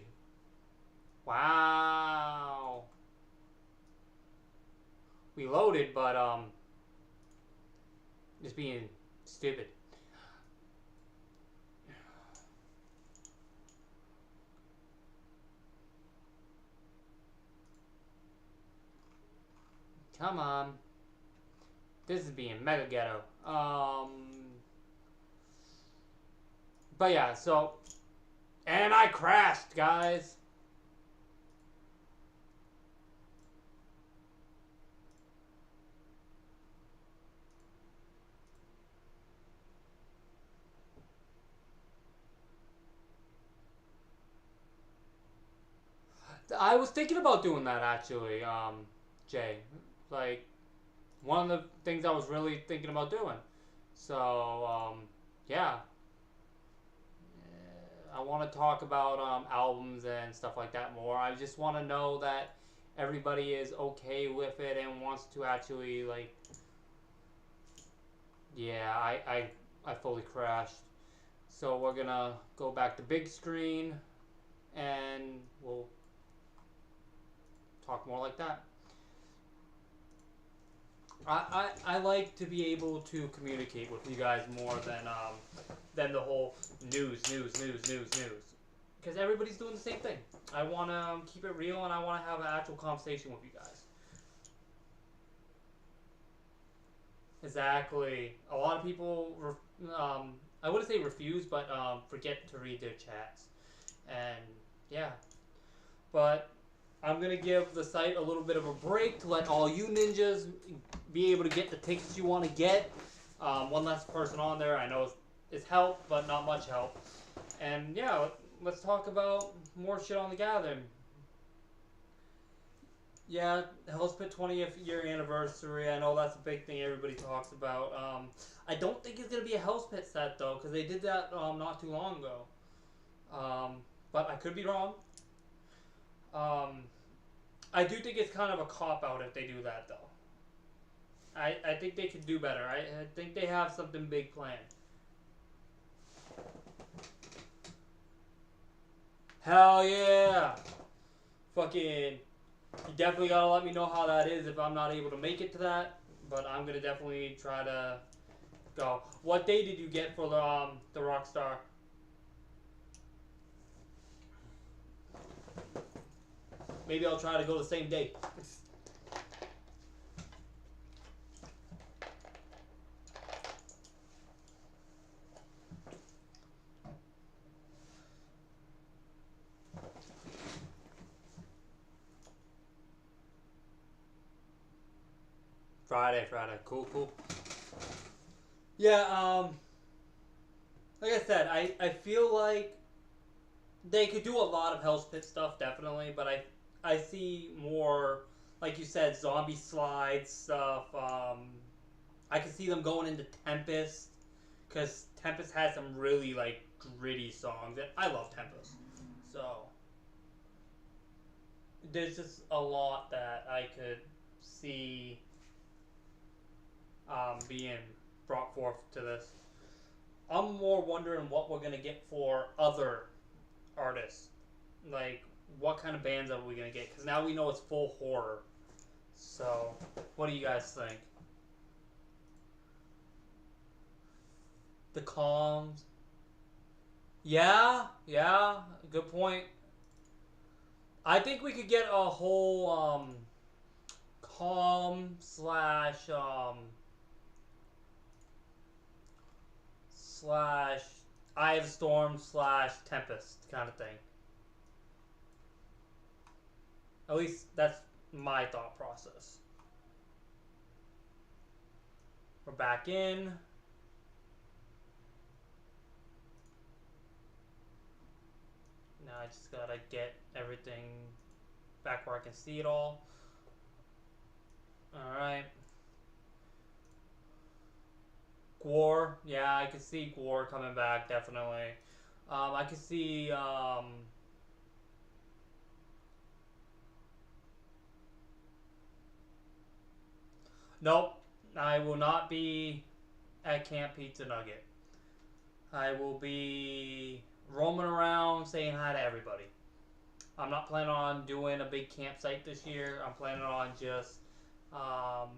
Wow. We loaded, but just being stupid. Come on. This is being mega ghetto. But yeah, so, and I crashed, guys. I was thinking about doing that actually, Jay. Like, one of the things I was really thinking about doing. So, yeah. I want to talk about albums and stuff like that more. I just want to know that everybody is okay with it and wants to actually, like, yeah, I fully crashed. So we're gonna go back to big screen and we'll talk more like that. I like to be able to communicate with you guys more than the whole news. Because everybody's doing the same thing. I want to keep it real and I want to have an actual conversation with you guys. Exactly. A lot of people, I wouldn't say refuse, but forget to read their chats. And yeah. But I'm going to give the site a little bit of a break to let all you ninjas be able to get the tickets you want to get. One less person on there. I know it's help, but not much help. And yeah, let's talk about more shit on the gathering. Yeah, Hell's Pit 20th year anniversary. I know that's a big thing everybody talks about. I don't think it's gonna be a Hell's Pit set though, because they did that not too long ago. But I could be wrong. Um, I do think it's kind of a cop out if they do that though. I think they could do better. I think they have something big planned. Hell yeah! Fucking, you definitely gotta let me know how that is if I'm not able to make it to that. But I'm gonna definitely try to go. What day did you get for the Rockstar? Maybe I'll try to go the same day. Friday. Cool. Yeah, like I said, I feel like they could do a lot of Hell's Pit stuff, definitely, but I see more, like you said, zombie slide stuff. I could see them going into Tempest, because Tempest has some really, like, gritty songs, and I love Tempest. So, there's just a lot that I could see being brought forth to this. I'm more wondering what we're gonna get for other artists. Like, what kind of bands are we gonna get? Because now we know it's full horror. So, what do you guys think? The Calms. Yeah, good point. I think we could get a whole Calm slash Eye of the Storm slash Tempest kind of thing. At least that's my thought process. We're back in. Now I just gotta get everything back where I can see it all. Alright. Gwar. Yeah, I can see Gwar coming back, definitely. I can see, nope. I will not be at Camp Pizza Nugget. I will be... roaming around saying hi to everybody. I'm not planning on doing a big campsite this year. I'm planning on um,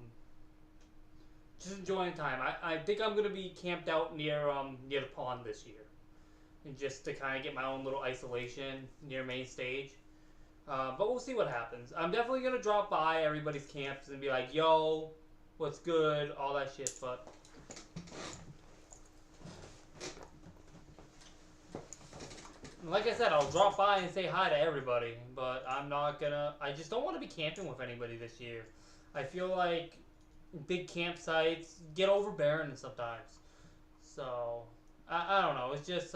just enjoying time. I think I'm gonna be camped out near the pond this year, and just to kind of get my own little isolation near main stage. But we'll see what happens. I'm definitely gonna drop by everybody's camps and be like, "Yo, what's good?" All that shit. But like I said, I'll drop by and say hi to everybody. But I'm not gonna. I just don't want to be camping with anybody this year. I feel like big campsites get overbearing sometimes. So I don't know. It's just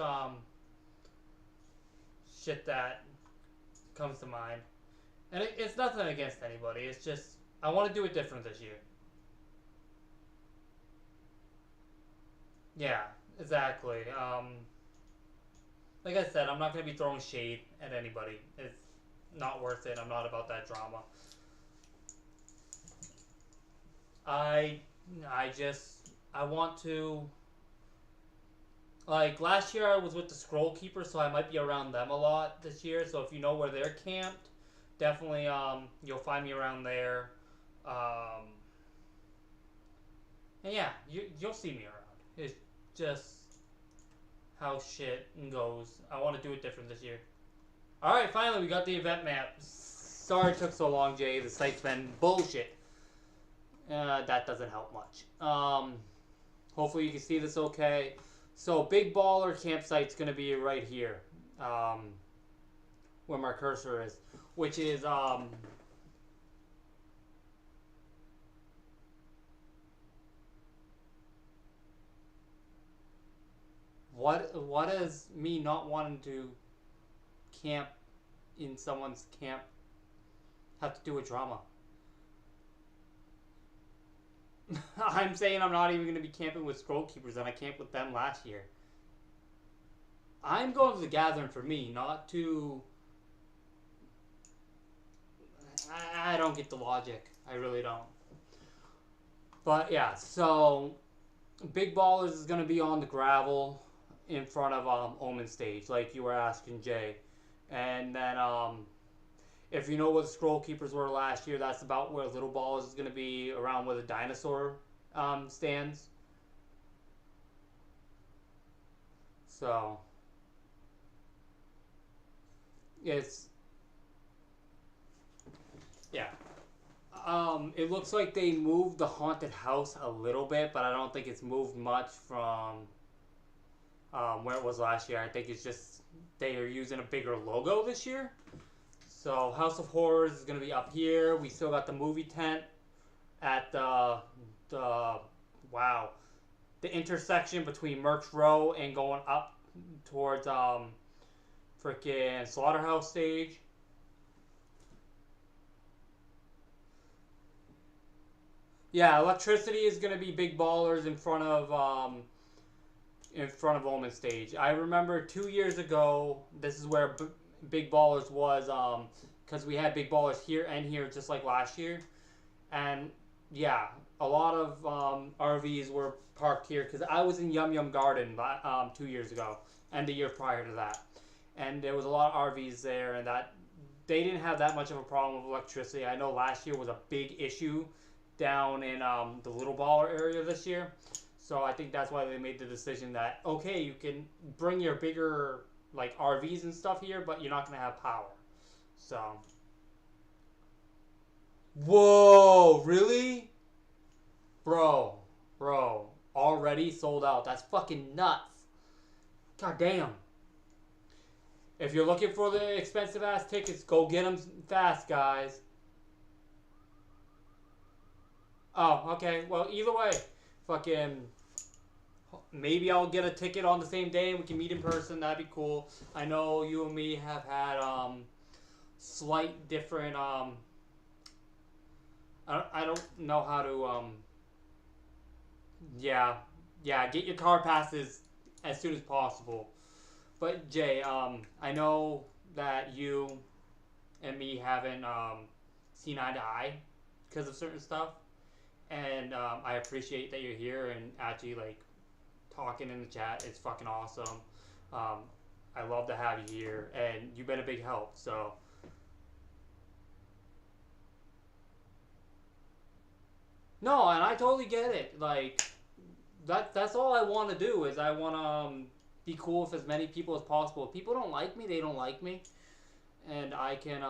shit that comes to mind, and it's nothing against anybody. It's just I want to do it different this year. Yeah, exactly. Like I said, I'm not gonna be throwing shade at anybody. It's not worth it. I'm not about that drama. I I want to like last year I was with the Scroll Keepers, so I might be around them a lot this year. So if you know where they're camped, definitely you'll find me around there. Um, and yeah, you'll see me around. It's just how shit goes. I want to do it different this year. All right, finally we got the event map. Sorry it took so long, Jay. The site's been bullshit. That doesn't help much. Hopefully you can see this okay. So Big Baller campsite's gonna be right here, where my cursor is, which is what is me not wanting to camp in someone's camp have to do with drama? I'm saying I'm not even going to be camping with Scroll Keepers, and I camped with them last year. I'm going to the gathering for me, not to. I don't get the logic. I really don't. But yeah, so Big Ballers is going to be on the gravel in front of Omen Stage, like you were asking Jay. And then if you know what the Scroll Keepers were last year, that's about where Little Ballers is going to be, around where the dinosaur stands. So it's yeah. It looks like they moved the haunted house a little bit, but I don't think it's moved much from where it was last year. I think it's just they are using a bigger logo this year. So House of Horrors is going to be up here. We still got the movie tent at the wow, the intersection between Merch Row and going up towards freaking Slaughterhouse Stage. Yeah, electricity is going to be Big Ballers in front of Omen Stage. I remember 2 years ago, this is where Big Ballers was, because we had Big Ballers here and here just like last year. And yeah, a lot of RVs were parked here because I was in Yum Yum Garden 2 years ago and the year prior to that. And there was a lot of RVs there, and that they didn't have that much of a problem with electricity. I know last year was a big issue down in the Little Baller area this year. So I think that's why they made the decision that, okay, you can bring your bigger like RVs and stuff here, but you're not going to have power. So, whoa, really? Bro, already sold out. That's fucking nuts. God damn. If you're looking for the expensive ass tickets, go get them fast, guys. Oh, okay. Well, either way, fucking maybe I'll get a ticket on the same day and we can meet in person. That'd be cool. I know you and me have had slight different I don't know how to yeah, get your car passes as soon as possible. But Jay, I know that you and me haven't seen eye to eye because of certain stuff, and I appreciate that you're here and actually like talking in the chat. It's fucking awesome. Um, I love to have you here, and you've been a big help. So no, and I totally get it. Like that's all I want to do is I want to be cool with as many people as possible. If people don't like me, they don't like me, and I can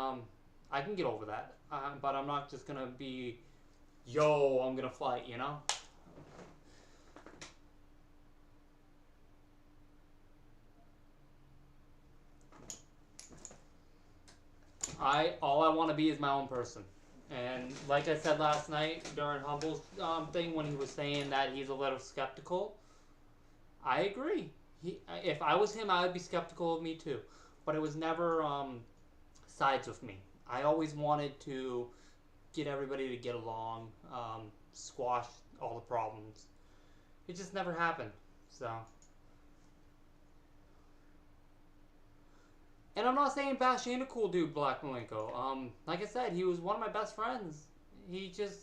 get over that. But I'm not just gonna be, yo, I'm gonna fight, you know. All I want to be is my own person. And like I said last night during Humble's thing when he was saying that he's a little skeptical, I agree. If I was him, I would be skeptical of me too. But it was never sides with me. I always wanted to get everybody to get along, squash all the problems. It just never happened. So, and I'm not saying Bash ain't a cool dude, Black Malenko. Like I said, he was one of my best friends. He just,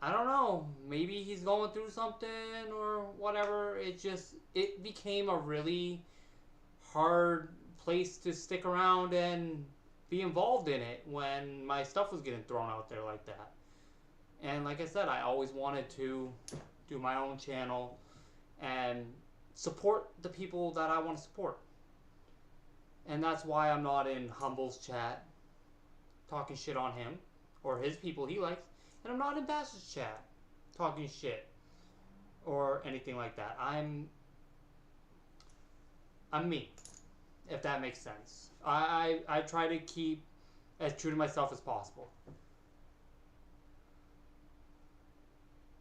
I don't know. Maybe he's going through something or whatever. It became a really hard place to stick around and be involved in it when my stuff was getting thrown out there like that. And like I said, I always wanted to do my own channel and support the people that I want to support. And that's why I'm not in Humble's chat talking shit on him or his people he likes. And I'm not in Bash's chat talking shit or anything like that. I'm me, if that makes sense. I try to keep as true to myself as possible.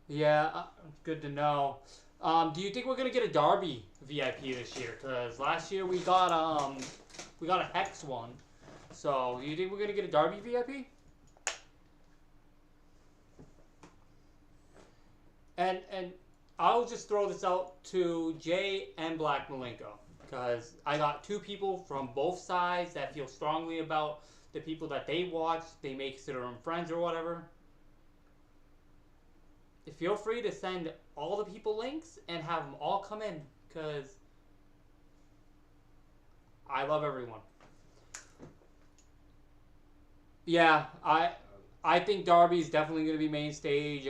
Yeah, good to know. Do you think we're gonna get a Derby VIP this year? Cause last year we got a Hex one. So do you think we're gonna get a Derby VIP? And I'll just throw this out to Jay and Black Malenko. Because I got two people from both sides that feel strongly about the people that they watch. They may consider them friends or whatever. Feel free to send all the people links and have them all come in. Because I love everyone. Yeah, I think Darby's definitely going to be main stage.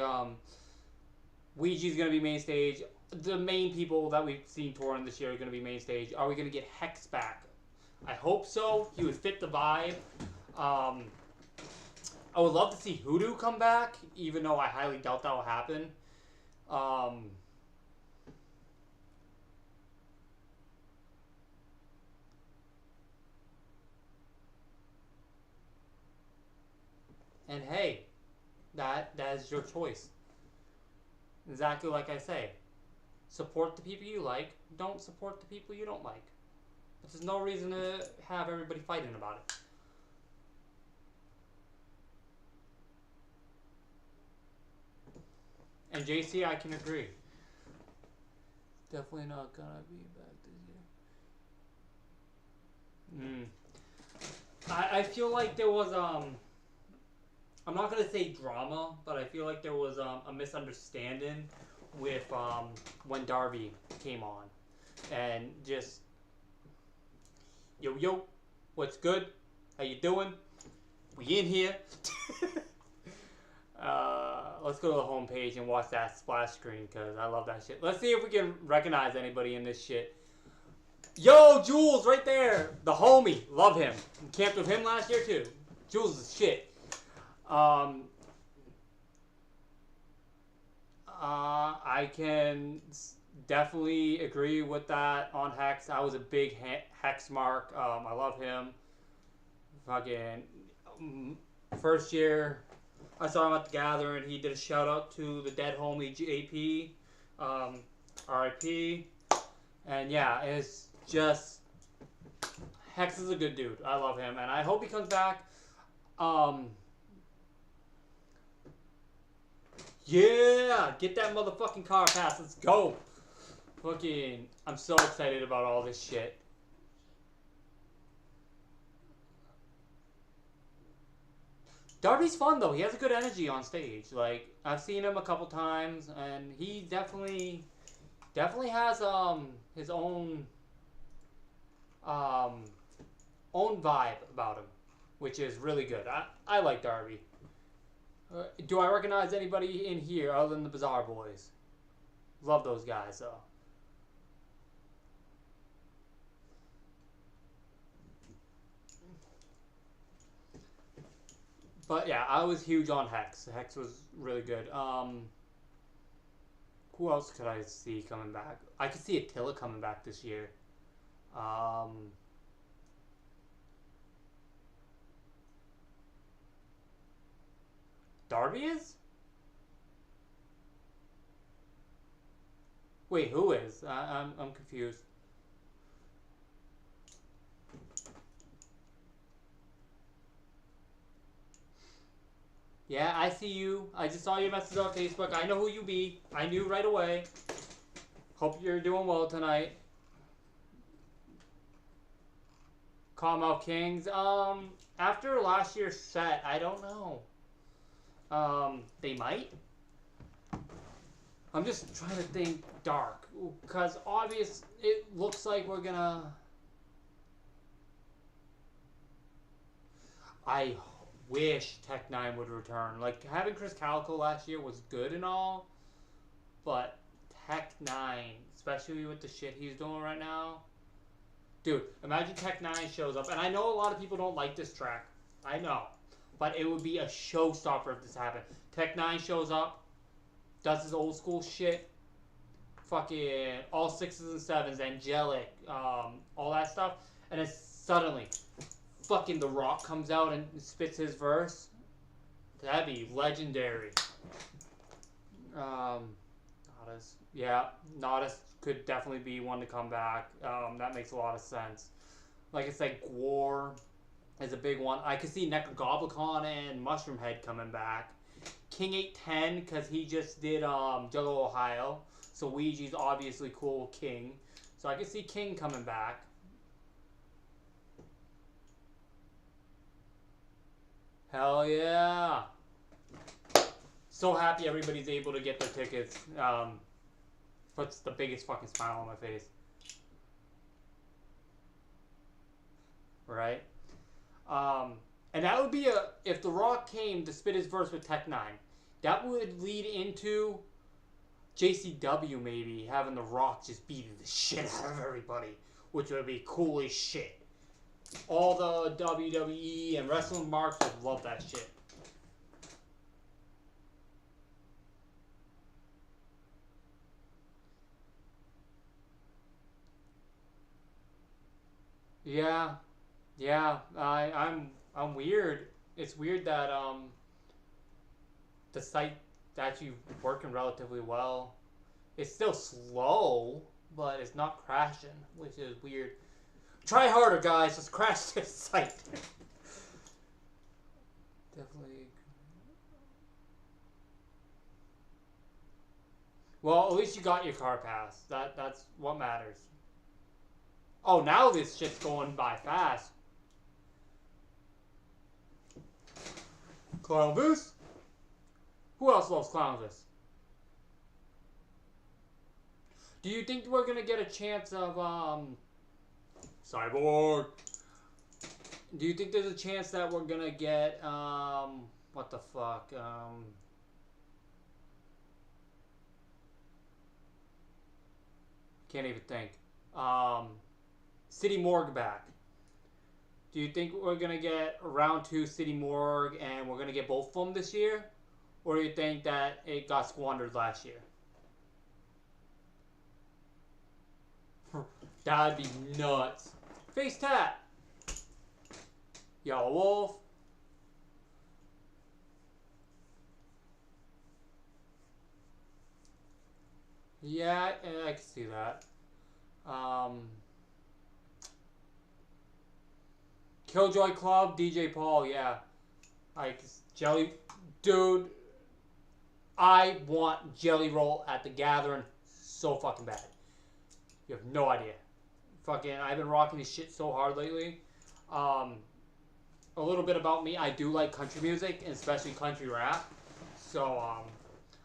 Ouija's going to be main stage. The main people that we've seen touring this year are going to be main stage. Are we going to get Hex back? I hope so. He would fit the vibe. I would love to see Hoodoo come back, even though I highly doubt that will happen. And hey, that is your choice. Exactly like I say. Support the people you like. Don't support the people you don't like. But there's no reason to have everybody fighting about it. And JC, I can agree. Definitely not gonna be back this year. I feel like there was I'm not gonna say drama, but I feel like there was a misunderstanding with when Darby came on, and just yo, what's good? How you doing? We in here. Let's go to the homepage and watch that splash screen because I love that shit. Let's see if we can recognize anybody in this shit. Yo, Jules, right there, the homie, love him. Camped with him last year too. Jules is shit. I can definitely agree with that on Hex. I was a big Hex mark. I love him. Fucking first year I saw him at the gathering. He did a shout out to the dead homie JP, RIP, and yeah, it's just Hex is a good dude. I love him, and I hope he comes back. Yeah, get that motherfucking car pass. Let's go. Fucking, I'm so excited about all this shit. Darby's fun though. He has a good energy on stage. Like I've seen him a couple times, and he definitely has his own um, own vibe about him, which is really good. I like Darby. Do I recognize anybody in here other than the Bizarre Boys? Love those guys though. But yeah, I was huge on Hex. Hex was really good. Who else could I see coming back? I could see Attila coming back this year. Um, Darby is? Wait, who is? I'm confused. Yeah, I see you. I just saw your message on Facebook. I know who you be. I knew right away. Hope you're doing well tonight. Commonwealth Kings. After last year's set, I don't know. They might. I'm just trying to think dark. Because obvious, it looks like we're gonna... I wish Tech 9 would return. Like, having Chris Calico last year was good and all, but Tech 9, especially with the shit he's doing right now. Dude, imagine Tech 9 shows up, and I know a lot of people don't like this track. I know. But it would be a showstopper if this happened. Tech 9 shows up, does his old school shit, fucking all 6s and 7s, angelic, all that stuff, and then suddenly fucking The Rock comes out and spits his verse. That'd be legendary. Nodus. Yeah, Nodus could definitely be one to come back. That makes a lot of sense. Like I said, Gwar is a big one. I could see Necrogoblicon and Mushroom Head coming back. King 810, because he just did Juggalo Ohio. So Ouija's obviously cool with King. So I could see King coming back. Hell yeah. So happy everybody's able to get their tickets. Puts the biggest fucking smile on my face. Right? And that would be if The Rock came to spit his verse with Tech 9, that would lead into JCW maybe having The Rock just beating the shit out of everybody, which would be cool as shit. All the WWE and wrestling marks would love that shit. Yeah, yeah. I'm weird. It's weird that the site actually working relatively well. It's still slow, but it's not crashing, which is weird. Try harder, guys. Let's crash this site. Definitely. Well, at least you got your car pass. That's what matters. Oh, now this shit's going by fast. Clownvis? Who else loves Clownvis? Do you think we're gonna get a chance of Cyborg? Do you think there's a chance that we're gonna get what the fuck? Can't even think. City Morgue back. Do you think we're gonna get round 2 City Morgue and we're gonna get both of them this year? Or do you think that it got squandered last year? That'd be nuts. Face Tat. Yellow Wolf. Yeah, I can see that. Killjoy Club, DJ Paul, yeah. Jelly, dude. I want Jelly Roll at the Gathering so fucking bad. You have no idea. Fucking, I've been rocking this shit so hard lately. A little bit about me, I do like country music, and especially country rap. So,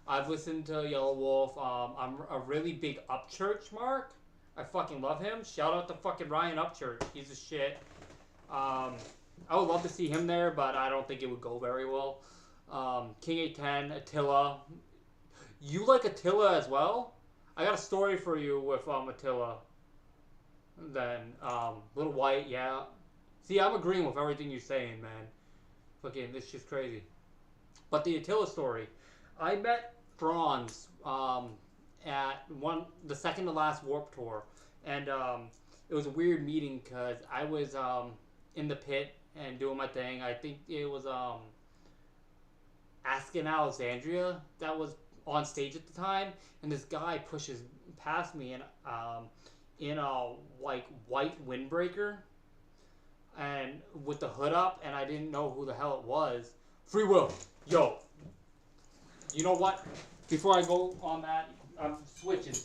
I've listened to Yellow Wolf. I'm a really big Upchurch mark. I fucking love him. Shout out to fucking Ryan Upchurch. He's a shit. I would love to see him there, but I don't think it would go very well. King 810, Attila. You like Attila as well? I got a story for you with Attila. Then, Little White, yeah. See, I'm agreeing with everything you're saying, man. Fucking, this shit's crazy. But the Attila story. I met Franz at the second to last Warp Tour. And it was a weird meeting because I was in the pit and doing my thing. I think it was Askin Alexandria that was on stage at the time. And this guy pushes past me and in a like white windbreaker and with the hood up, and I didn't know who the hell it was. Free Will, yo, you know what? Before I go on that, I'm switching.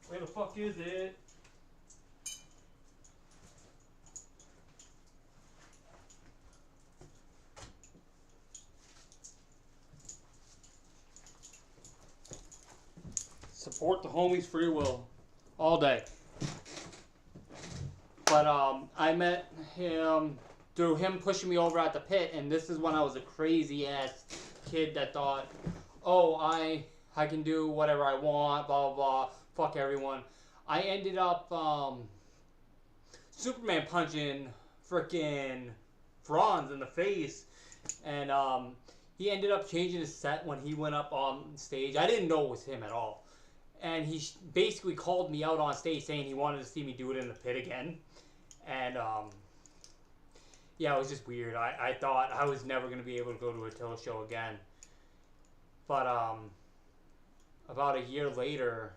Where the fuck is it? Support the homies Free Will all day. But I met him through him pushing me over at the pit, and this is when I was a crazy ass kid that thought, oh, I can do whatever I want, blah blah blah, fuck everyone. I ended up Superman punching frickin' Franz in the face, and he ended up changing his set when he went up on stage. I didn't know it was him at all. And he basically called me out on stage saying he wanted to see me do it in the pit again. And, yeah, it was just weird. I thought I was never going to be able to go to a Attila show again. But, about a year later,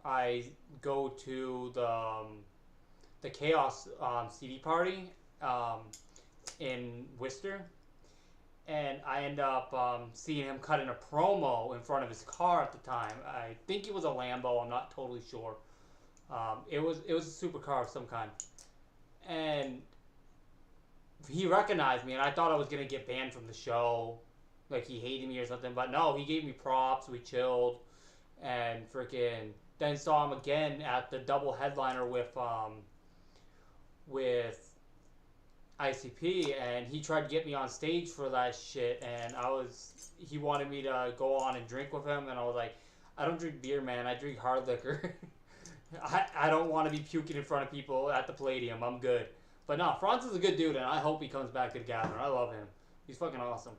I go to the Chaos CD party in Worcester. And I end up seeing him cutting a promo in front of his car at the time. I think it was a Lambo. I'm not totally sure. It was a supercar of some kind. And he recognized me, and I thought I was gonna get banned from the show, like he hated me or something. But no, he gave me props. We chilled, and freaking then saw him again at the double headliner with ICP, and he tried to get me on stage for that shit, and he wanted me to go on and drink with him, and I was like, I don't drink beer, man, I drink hard liquor. I don't want to be puking in front of people at the Palladium, I'm good. But no, Franz is a good dude, and I hope he comes back to the Gathering. I love him. He's fucking awesome.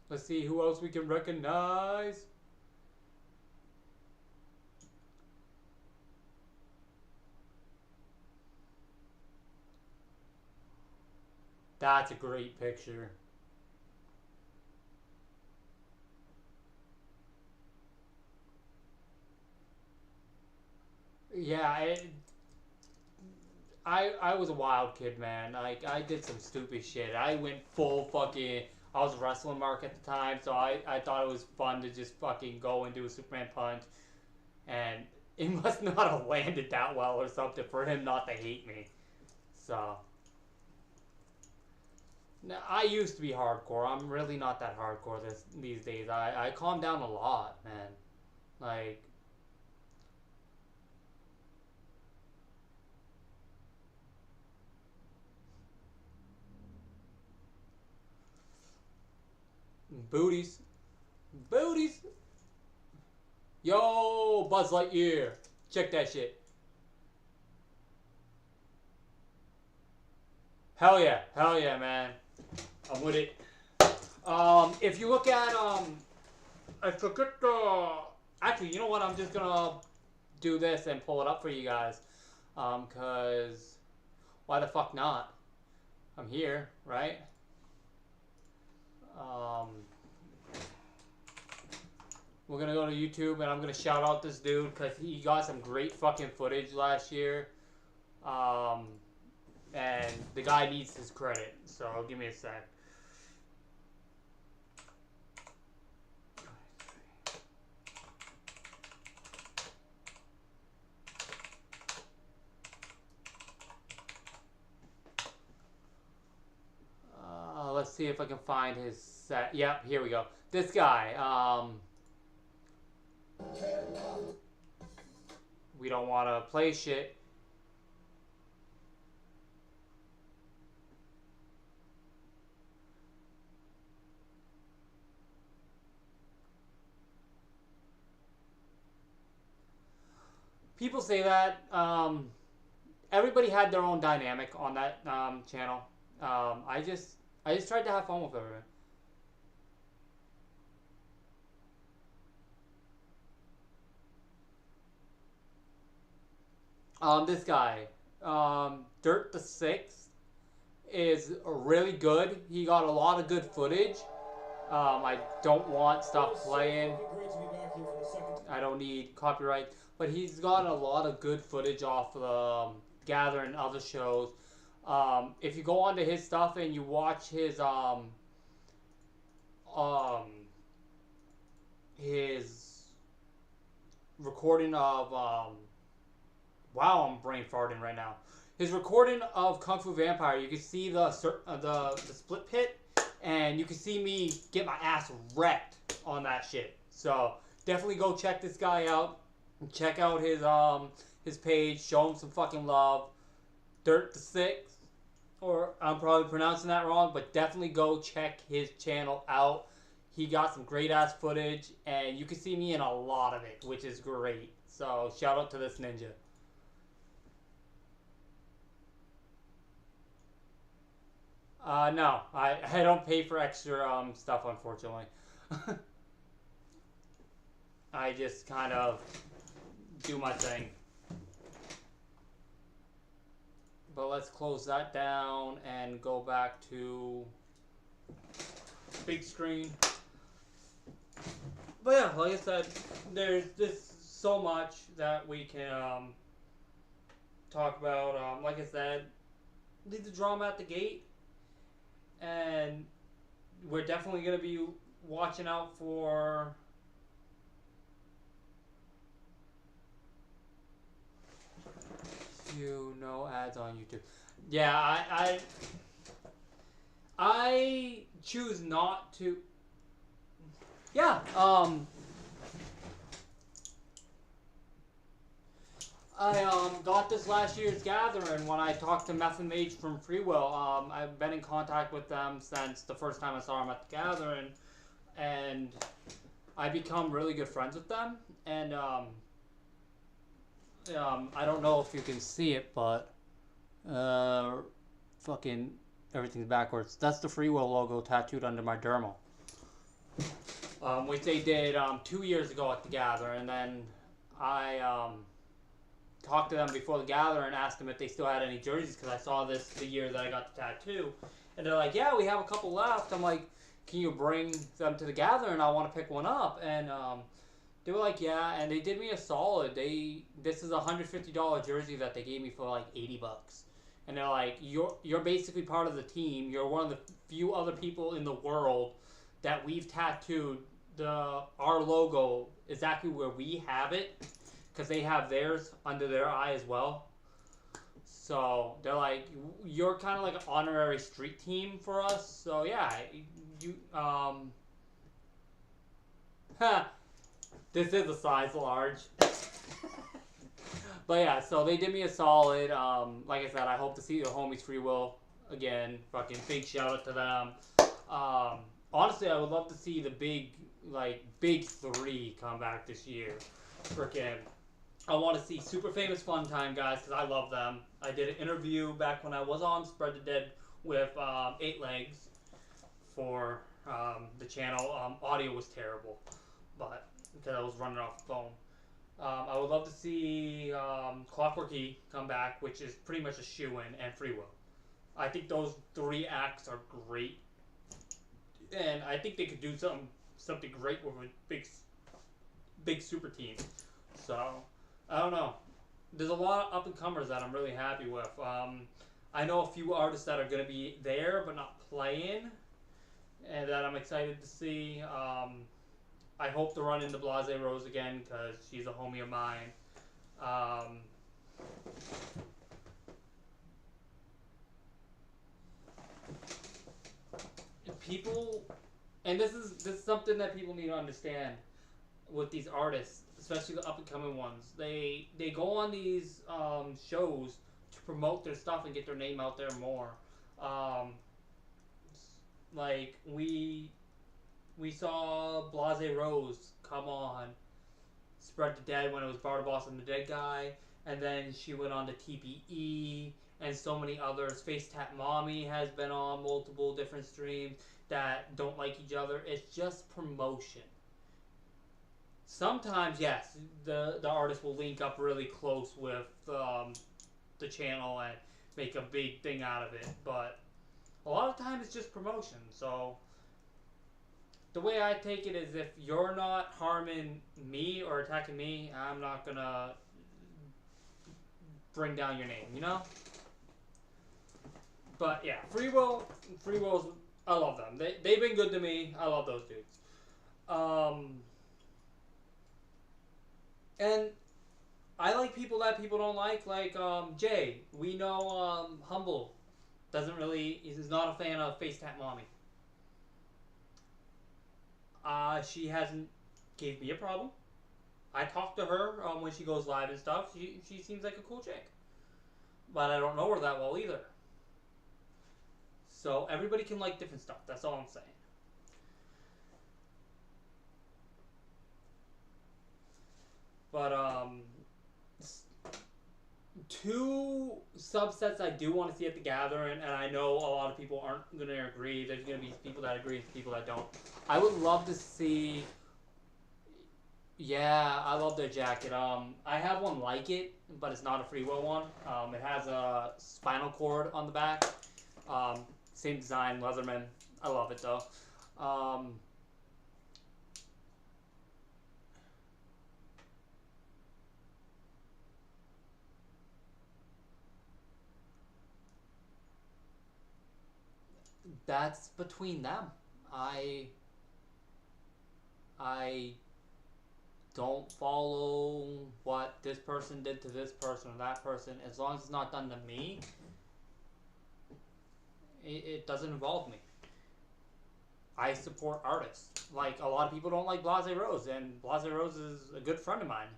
Let's see who else we can recognize. That's a great picture. Yeah, I was a wild kid, man. Like, I did some stupid shit. I went full fucking... I was a wrestling mark at the time, so I thought it was fun to just fucking go and do a Superman punch. And it must not have landed that well or something for him not to hate me. So... Now, I used to be hardcore. I'm really not that hardcore these days. I calm down a lot, man. Like... Booties. Booties! Yo, Buzz Lightyear. Check that shit. Hell yeah, man. I'm with it. If you look at, I forget the... Actually, you know what? I'm just gonna do this and pull it up for you guys. Cause... Why the fuck not? I'm here, right? We're gonna go to YouTube, and I'm gonna shout out this dude because he got some great fucking footage last year. And the guy needs his credit, so give me a sec. see if I can find his set. Yep, here we go. This guy. We don't want to play shit. People say that. Everybody had their own dynamic on that channel. I just tried to have fun with everyone. This guy, Dirt the Sixth, is really good. He got a lot of good footage. I don't want stuff playing. I don't need copyright, but he's got a lot of good footage off the Gather and other shows. If you go onto his stuff and you watch his recording of wow, I'm brain farting right now. His recording of Kung Fu Vampire, you can see the split pit, and you can see me get my ass wrecked on that shit. So definitely go check this guy out. Check out his page. Show him some fucking love. Dirt the Sixth, or I'm probably pronouncing that wrong, but definitely go check his channel out. He got some great ass footage, and you can see me in a lot of it, which is great. So shout out to this ninja. No, I don't pay for extra stuff, unfortunately. I just kind of do my thing. But let's close that down and go back to big screen. But yeah, like I said, there's just so much that we can talk about. Like I said, leave the drama at the gate. And we're definitely going to be watching out for no ads on YouTube. Yeah, I choose not to. Yeah, I got this last year's gathering when I talked to Meth and Mage from Free Will. I've been in contact with them since the first time I saw them at the gathering, and I become really good friends with them. And I don't know if you can see it, but fucking everything's backwards. That's the Free Will logo tattooed under my dermal, which they did 2 years ago at the gathering. And then I talked to them before the gather and asked them if they still had any jerseys, because I saw this the year that I got the tattoo, and they're like, yeah, we have a couple left. I'm like, can you bring them to the gather, and I want to pick one up? And they were like, yeah, and they did me a solid. This is a $150 jersey that they gave me for like $80, and they're like, you're basically part of the team. You're one of the few other people in the world that we've tattooed our logo exactly where we have it, because they have theirs under their eye as well. So they're like, you're kind of like an honorary street team for us. So yeah, this is a size large. But yeah, so they did me a solid. Like I said, I hope to see the homies Free Will again. Fucking big shout out to them. Honestly, I would love to see the big three come back this year. Freaking, I want to see Super Famous Fun Time guys, because I love them. I did an interview back when I was on Spread the Dead with 8 Legs for the channel. Audio was terrible, but because I was running off the phone. I would love to see Clockwork E come back, which is pretty much a shoo-in, and Free Will. I think those 3 acts are great, and I think they could do something great with a big super team. So I don't know. There's a lot of up-and-comers that I'm really happy with. I know a few artists that are going to be there but not playing, and that I'm excited to see. I hope to run into Blase Rose again, because she's a homie of mine. people, and this is something that people need to understand with these artists, especially the up and coming ones. They go on these shows to promote their stuff and get their name out there more. Um, like we saw Blase Rose come on Spread the Dead when it was Bartabas and the Dead Guy, and then she went on to TPE and so many others. Face Tap Mommy has been on multiple different streams that don't like each other. It's just promotion. Sometimes, yes, the artist will link up really close with the channel and make a big thing out of it, but a lot of times it's just promotion. So the way I take it is, if you're not harming me or attacking me, I'm not gonna bring down your name, you know? But yeah, Free Will's, I love them. They've been good to me. I love those dudes. And I like people that people don't like Jay. We know Humble doesn't really, he's not a fan of Face Tap Mommy. She hasn't gave me a problem. I talk to her when she goes live and stuff. She seems like a cool chick. But I don't know her that well either. So everybody can like different stuff. That's all I'm saying. But two subsets I do want to see at the Gathering, and I know a lot of people aren't going to agree. There's going to be people that agree and people that don't. I would love to see. Yeah, I love their jacket. I have one like it, but it's not a Free Will one. It has a spinal cord on the back. Same design, Leatherman. I love it though. That's between them. I don't follow what this person did to this person or that person. As long as it's not done to me, it doesn't involve me. I support artists. Like, a lot of people don't like Blase Rose, and Blase Rose is a good friend of mine.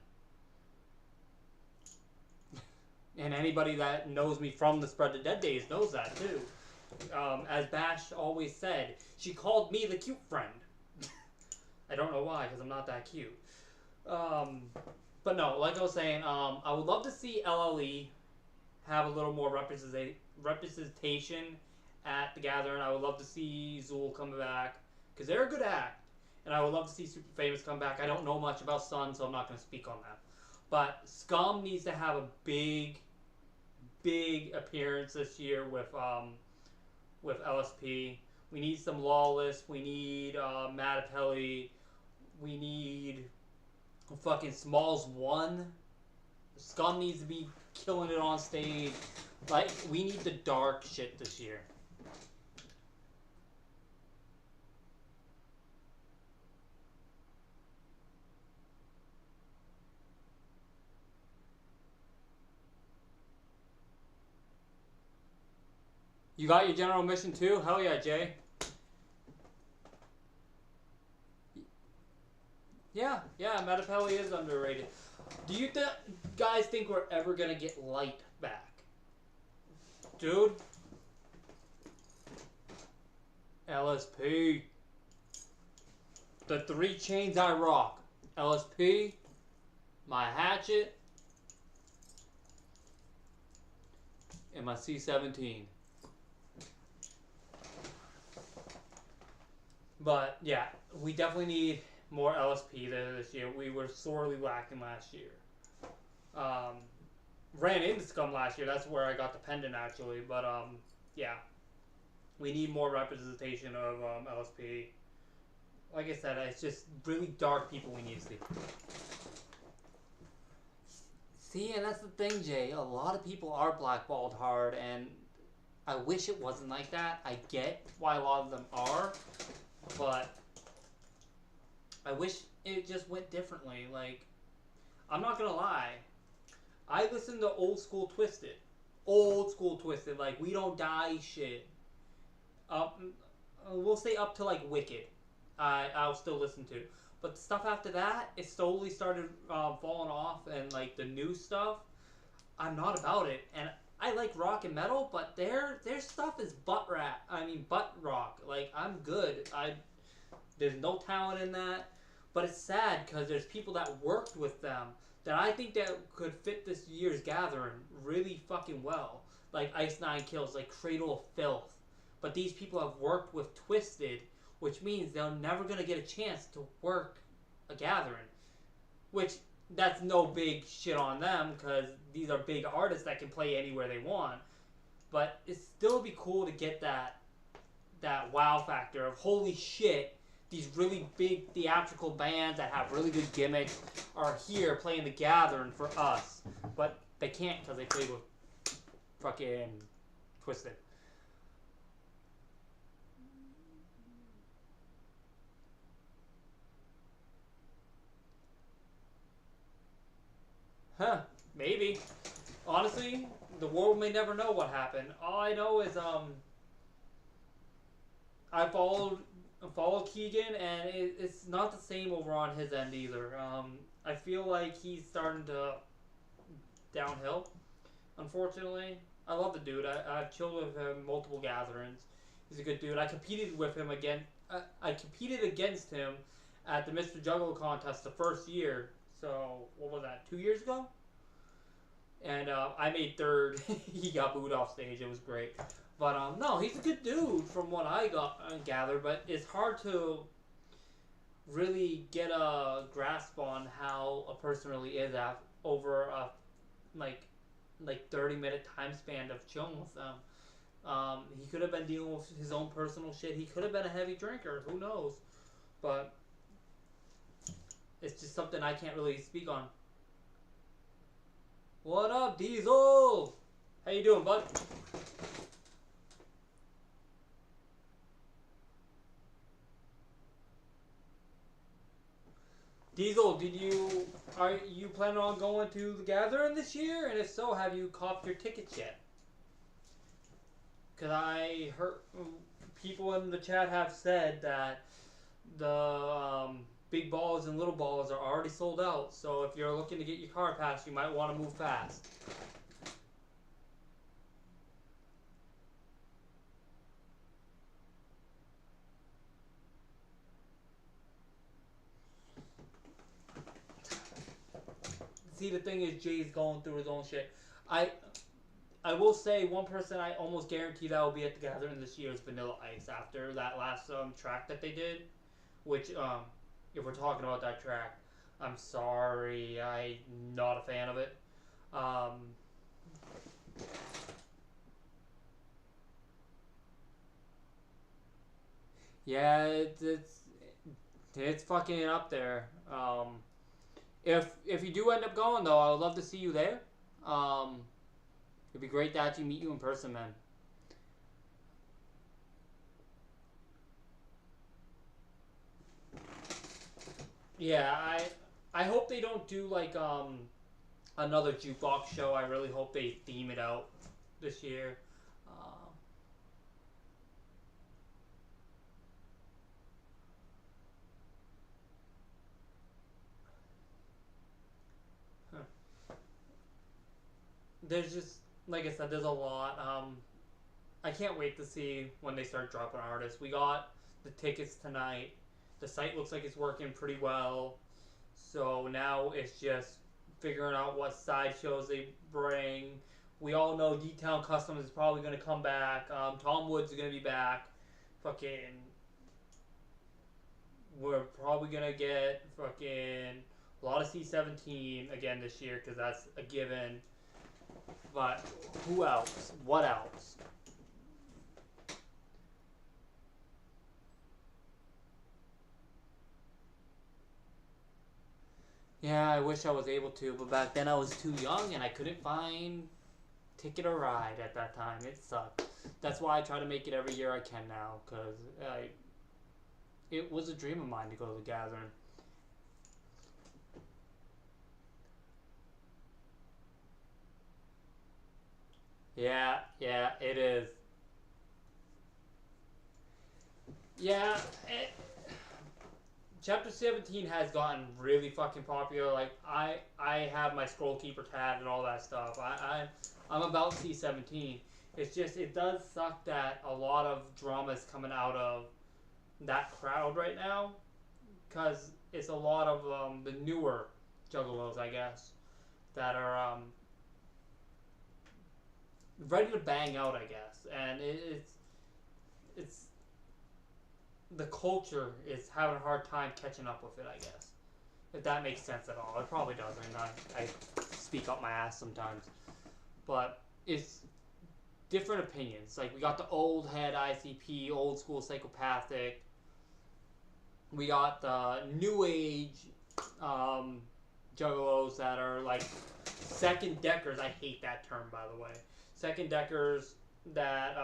And anybody that knows me from the Spread the Dead days knows that too. As Bash always said, she called me the cute friend. I don't know why, because I'm not that cute. But no, like I was saying, I would love to see LLE have a little more representation at the Gathering. I would love to see Zool come back, because they're a good act. And I would love to see Super Famous come back. I don't know much about Sun, so I'm not going to speak on that. But Scum needs to have a big appearance this year with LSP. We need some Lawless. We need Matapelli. We need fucking Smalls 1. Scum needs to be killing it on stage. Like, we need the dark shit this year. You got your general mission too? Hell yeah, Jay. Yeah, Metapelli is underrated. Do you guys think we're ever gonna get Light back? Dude. LSP. The 3 chains I rock. LSP. My hatchet. And my C17. But yeah, we definitely need more LSP this year. We were sorely lacking last year. Ran into Scum last year. That's where I got the pendant actually. But yeah, we need more representation of LSP. Like I said, it's just really dark people we need to see. See, and that's the thing, Jay. A lot of people are blackballed hard, and I wish it wasn't like that. I get why a lot of them are. But I wish it just went differently. Like, I'm not gonna lie, I listen to old school Twisted, like We Don't Die shit. we'll say up to like Wicked, I'll still listen to. But the stuff after that, it slowly started falling off, and like the new stuff, I'm not about it. And I like rock and metal, but their stuff is butt rap. I mean butt rock. Like I'm good. There's no talent in that. But it's sad because there's people that worked with them that I think that could fit this year's gathering really fucking well. Like Ice Nine Kills, like Cradle of Filth. But these people have worked with Twisted, which means they're never gonna get a chance to work a gathering. Which that's no big shit on them because these are big artists that can play anywhere they want. But it still be cool to get that wow factor of holy shit, these really big theatrical bands that have really good gimmicks are here playing the gathering for us. But they can't because they play with fucking Twisted. Huh, maybe. Honestly, the world may never know what happened. All I know is I followed Keegan, and it's not the same over on his end either. I feel like he's starting to downhill. Unfortunately, I love the dude. I've chilled with him multiple gatherings. He's a good dude. I competed with him again. I competed against him at the Mr. Juggalo contest the first year. So what was that? 2 years ago? And I made third. He got booed off stage. It was great. But no, he's a good dude from what I got gathered. But it's hard to really get a grasp on how a person really is over a like 30-minute time span of chilling with them. He could have been dealing with his own personal shit. He could have been a heavy drinker. Who knows? But it's just something I can't really speak on. What up, Diesel? How you doing, bud? Diesel, are you planning on going to the gathering this year? And if so, have you copped your tickets yet? Because I heard people in the chat have said that the big balls and little balls are already sold out. So if you're looking to get your car pass, you might want to move fast. See, the thing is, Jay's going through his own shit. I will say one person I almost guarantee that will be at the gathering this year is Vanilla Ice after that last track that they did. Which, if we're talking about that track, I'm sorry, I'm not a fan of it. Yeah, it's fucking up there. If you do end up going though, I would love to see you there. It'd be great to actually meet you in person, man. Yeah, I hope they don't do like another jukebox show. I really hope they theme it out this year. Um, huh. There's just like I said, there's a lot. I can't wait to see when they start dropping artists. We got the tickets tonight. The site looks like it's working pretty well. So now it's just figuring out what side shows they bring. We all know D-Town Customs is probably going to come back. Tom Woods is going to be back. Fucking, we're probably going to get fucking a lot of C17 again this year because that's a given. But who else? What else? Yeah, I wish I was able to, but back then I was too young and I couldn't find ticket or ride at that time. It sucked. That's why I try to make it every year I can now, because it was a dream of mine to go to the gathering. Yeah, it is. Yeah, Chapter 17 has gotten really fucking popular. Like I have my scroll keeper tab and all that stuff. I'm about C17. It's just it does suck that a lot of drama is coming out of that crowd right now, because it's a lot of the newer juggalos, I guess, that are ready to bang out, I guess, and it's the culture is having a hard time catching up with it, I guess. If that makes sense at all. It probably doesn't. I speak up my ass sometimes. But it's different opinions. Like, we got the old head ICP, old school psychopathic. We got the new age juggalos that are like second deckers. I hate that term, by the way. Second deckers that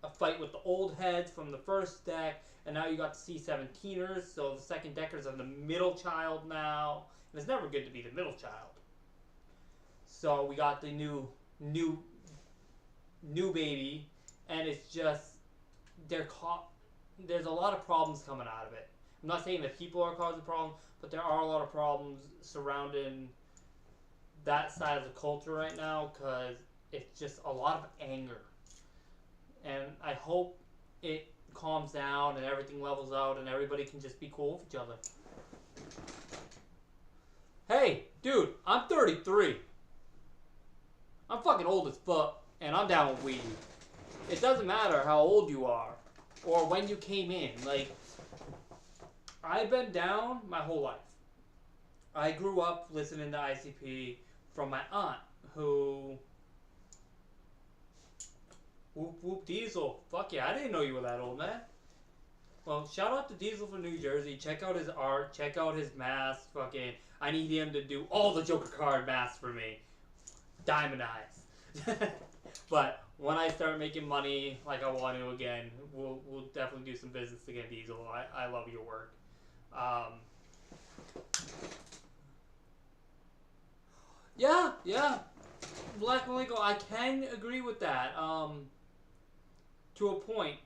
a fight with the old heads from the first deck, and now you got the C17ers, so the second deckers are the middle child now, and it's never good to be the middle child. So we got the new baby, and it's just there's a lot of problems coming out of it. I'm not saying that people are causing problems, but there are a lot of problems surrounding that side of the culture right now, because it's just a lot of anger. And I hope it calms down and everything levels out and everybody can just be cool with each other. Hey, dude, I'm 33. I'm fucking old as fuck, and I'm down with weed. It doesn't matter how old you are or when you came in. Like, I've been down my whole life. I grew up listening to ICP from my aunt, who... Whoop whoop Diesel. Fuck yeah, I didn't know you were that old, man. Well, shout out to Diesel from New Jersey. Check out his art. Check out his mask. Fucking, I need him to do all the Joker card masks for me. Diamond eyes. But when I start making money like I want to again, we'll definitely do some business again, Diesel. I love your work. Yeah. Black Malenko, I can agree with that. To a point.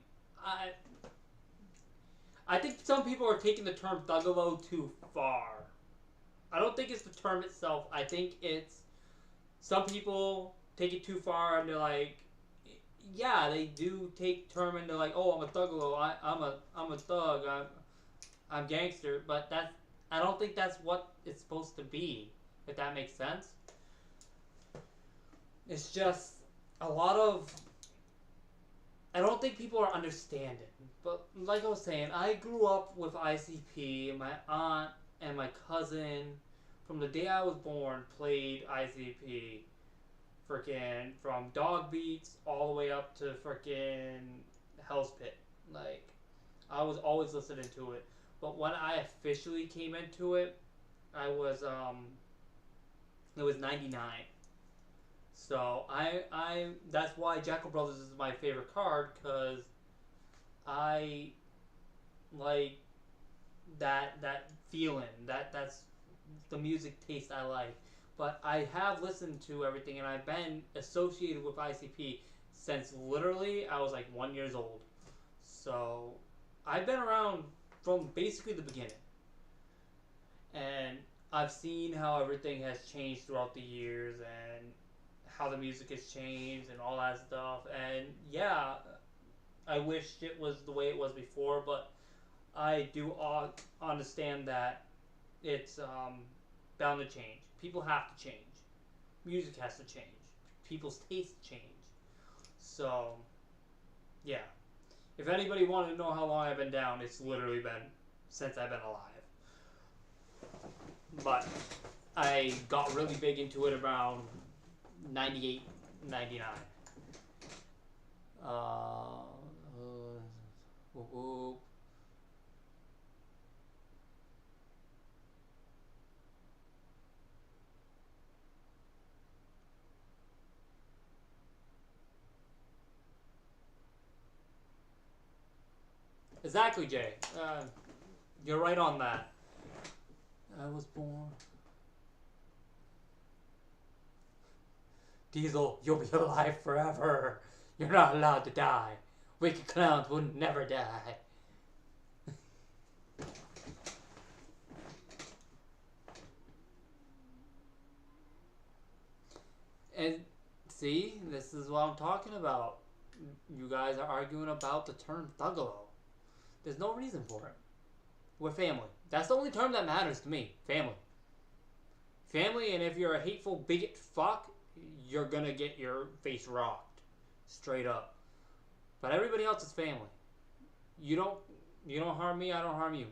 I think some people are taking the term thuggalo too far. I don't think it's the term itself. I think it's some people take it too far and they're like, yeah, they do take term and they're like, oh, I'm a thuggalo. I'm a thug. I'm gangster. But I don't think that's what it's supposed to be. If that makes sense. It's just a lot of... I don't think people are understanding. But like I was saying, I grew up with ICP, and my aunt and my cousin, from the day I was born, played ICP. Freaking from Dog Beats all the way up to freaking Hell's Pit. Like, I was always listening to it. But when I officially came into it, it was 99. So that's why Jackal Brothers is my favorite card, because I like that feeling. That's the music taste I like. But I have listened to everything, and I've been associated with ICP since literally I was like 1 year old. So I've been around from basically the beginning. And I've seen how everything has changed throughout the years, and how the music has changed and all that stuff. And yeah, I wish it was the way it was before, but I do understand that it's bound to change. People have to change. Music has to change. People's tastes change. So, yeah. If anybody wanted to know how long I've been down, it's literally been since I've been alive. But I got really big into it around 98, 99. Exactly, Jay. You're right on that. I was born. Diesel, you'll be alive forever. You're not allowed to die. Wicked clowns will never die. And see, this is what I'm talking about. You guys are arguing about the term thuggalo. There's no reason for it. We're family. That's the only term that matters to me. Family. Family, and if you're a hateful bigot fuck, you're gonna get your face rocked. Straight up. But everybody else is family. You don't harm me, I don't harm you.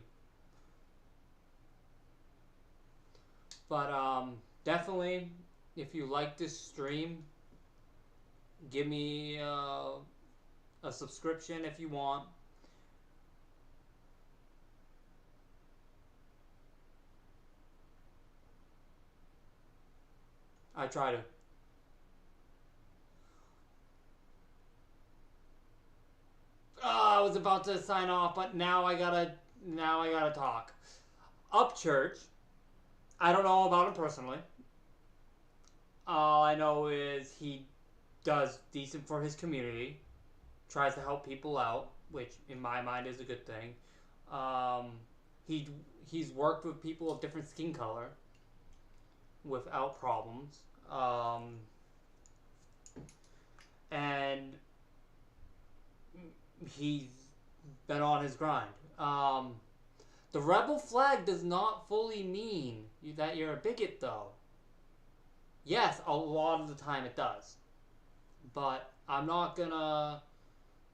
But definitely, if you like this stream, give me a subscription if you want. I try to. I was about to sign off, but now I gotta talk. Upchurch, I don't know about him personally. All I know is he does decent for his community, tries to help people out, which in my mind is a good thing. He's worked with people of different skin color without problems. And he's been on his grind. The rebel flag does not fully mean that you're a bigot, though. Yes, a lot of the time it does. But I'm not gonna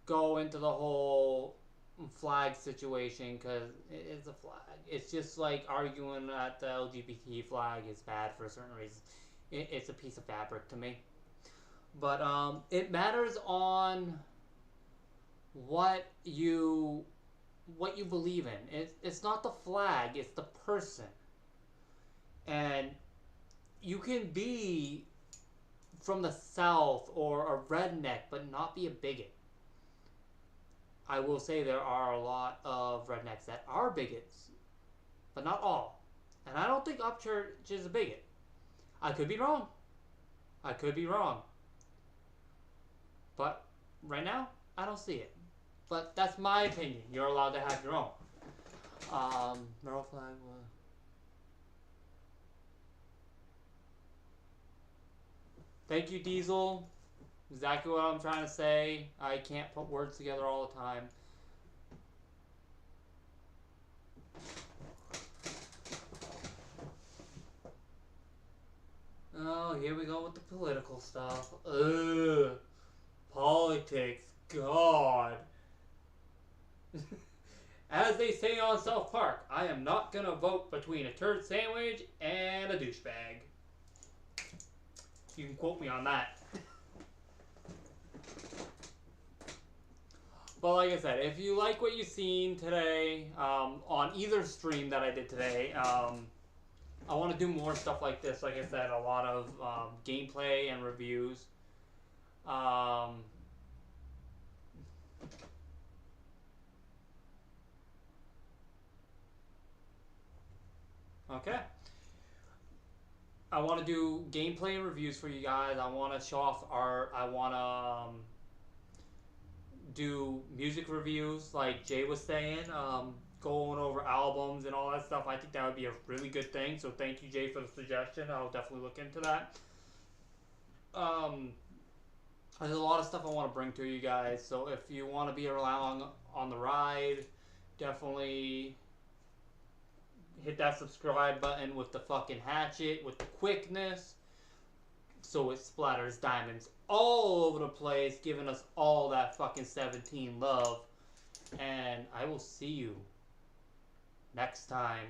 go into the whole flag situation because it's a flag. It's just like arguing that the LGBT flag is bad for a certain reason. It's a piece of fabric to me. But it matters on what you believe in. It's not the flag, it's the person. And you can be from the South or a redneck but not be a bigot. I will say there are a lot of rednecks that are bigots, but not all. And I don't think Upchurch is a bigot. I could be wrong. But right now, I don't see it. But that's my opinion. You're allowed to have your own. Merle flag was... Thank you, Diesel. Exactly what I'm trying to say. I can't put words together all the time. Oh, here we go with the political stuff. Ugh. Politics. God. As they say on South Park, I am not gonna vote between a turd sandwich and a douchebag. You can quote me on that. But like I said, if you like what you've seen today, on either stream that I did today, I want to do more stuff like this. Like I said, a lot of gameplay and reviews. Okay. I want to do gameplay and reviews for you guys. I want to show off art. I want to do music reviews like Jay was saying, going over albums and all that stuff. I think that would be a really good thing. So thank you, Jay, for the suggestion. I'll definitely look into that. There's a lot of stuff I want to bring to you guys. So if you want to be along on the ride, definitely hit that subscribe button with the fucking hatchet, with the quickness, so it splatters diamonds all over the place, giving us all that fucking 17 love. And I will see you next time.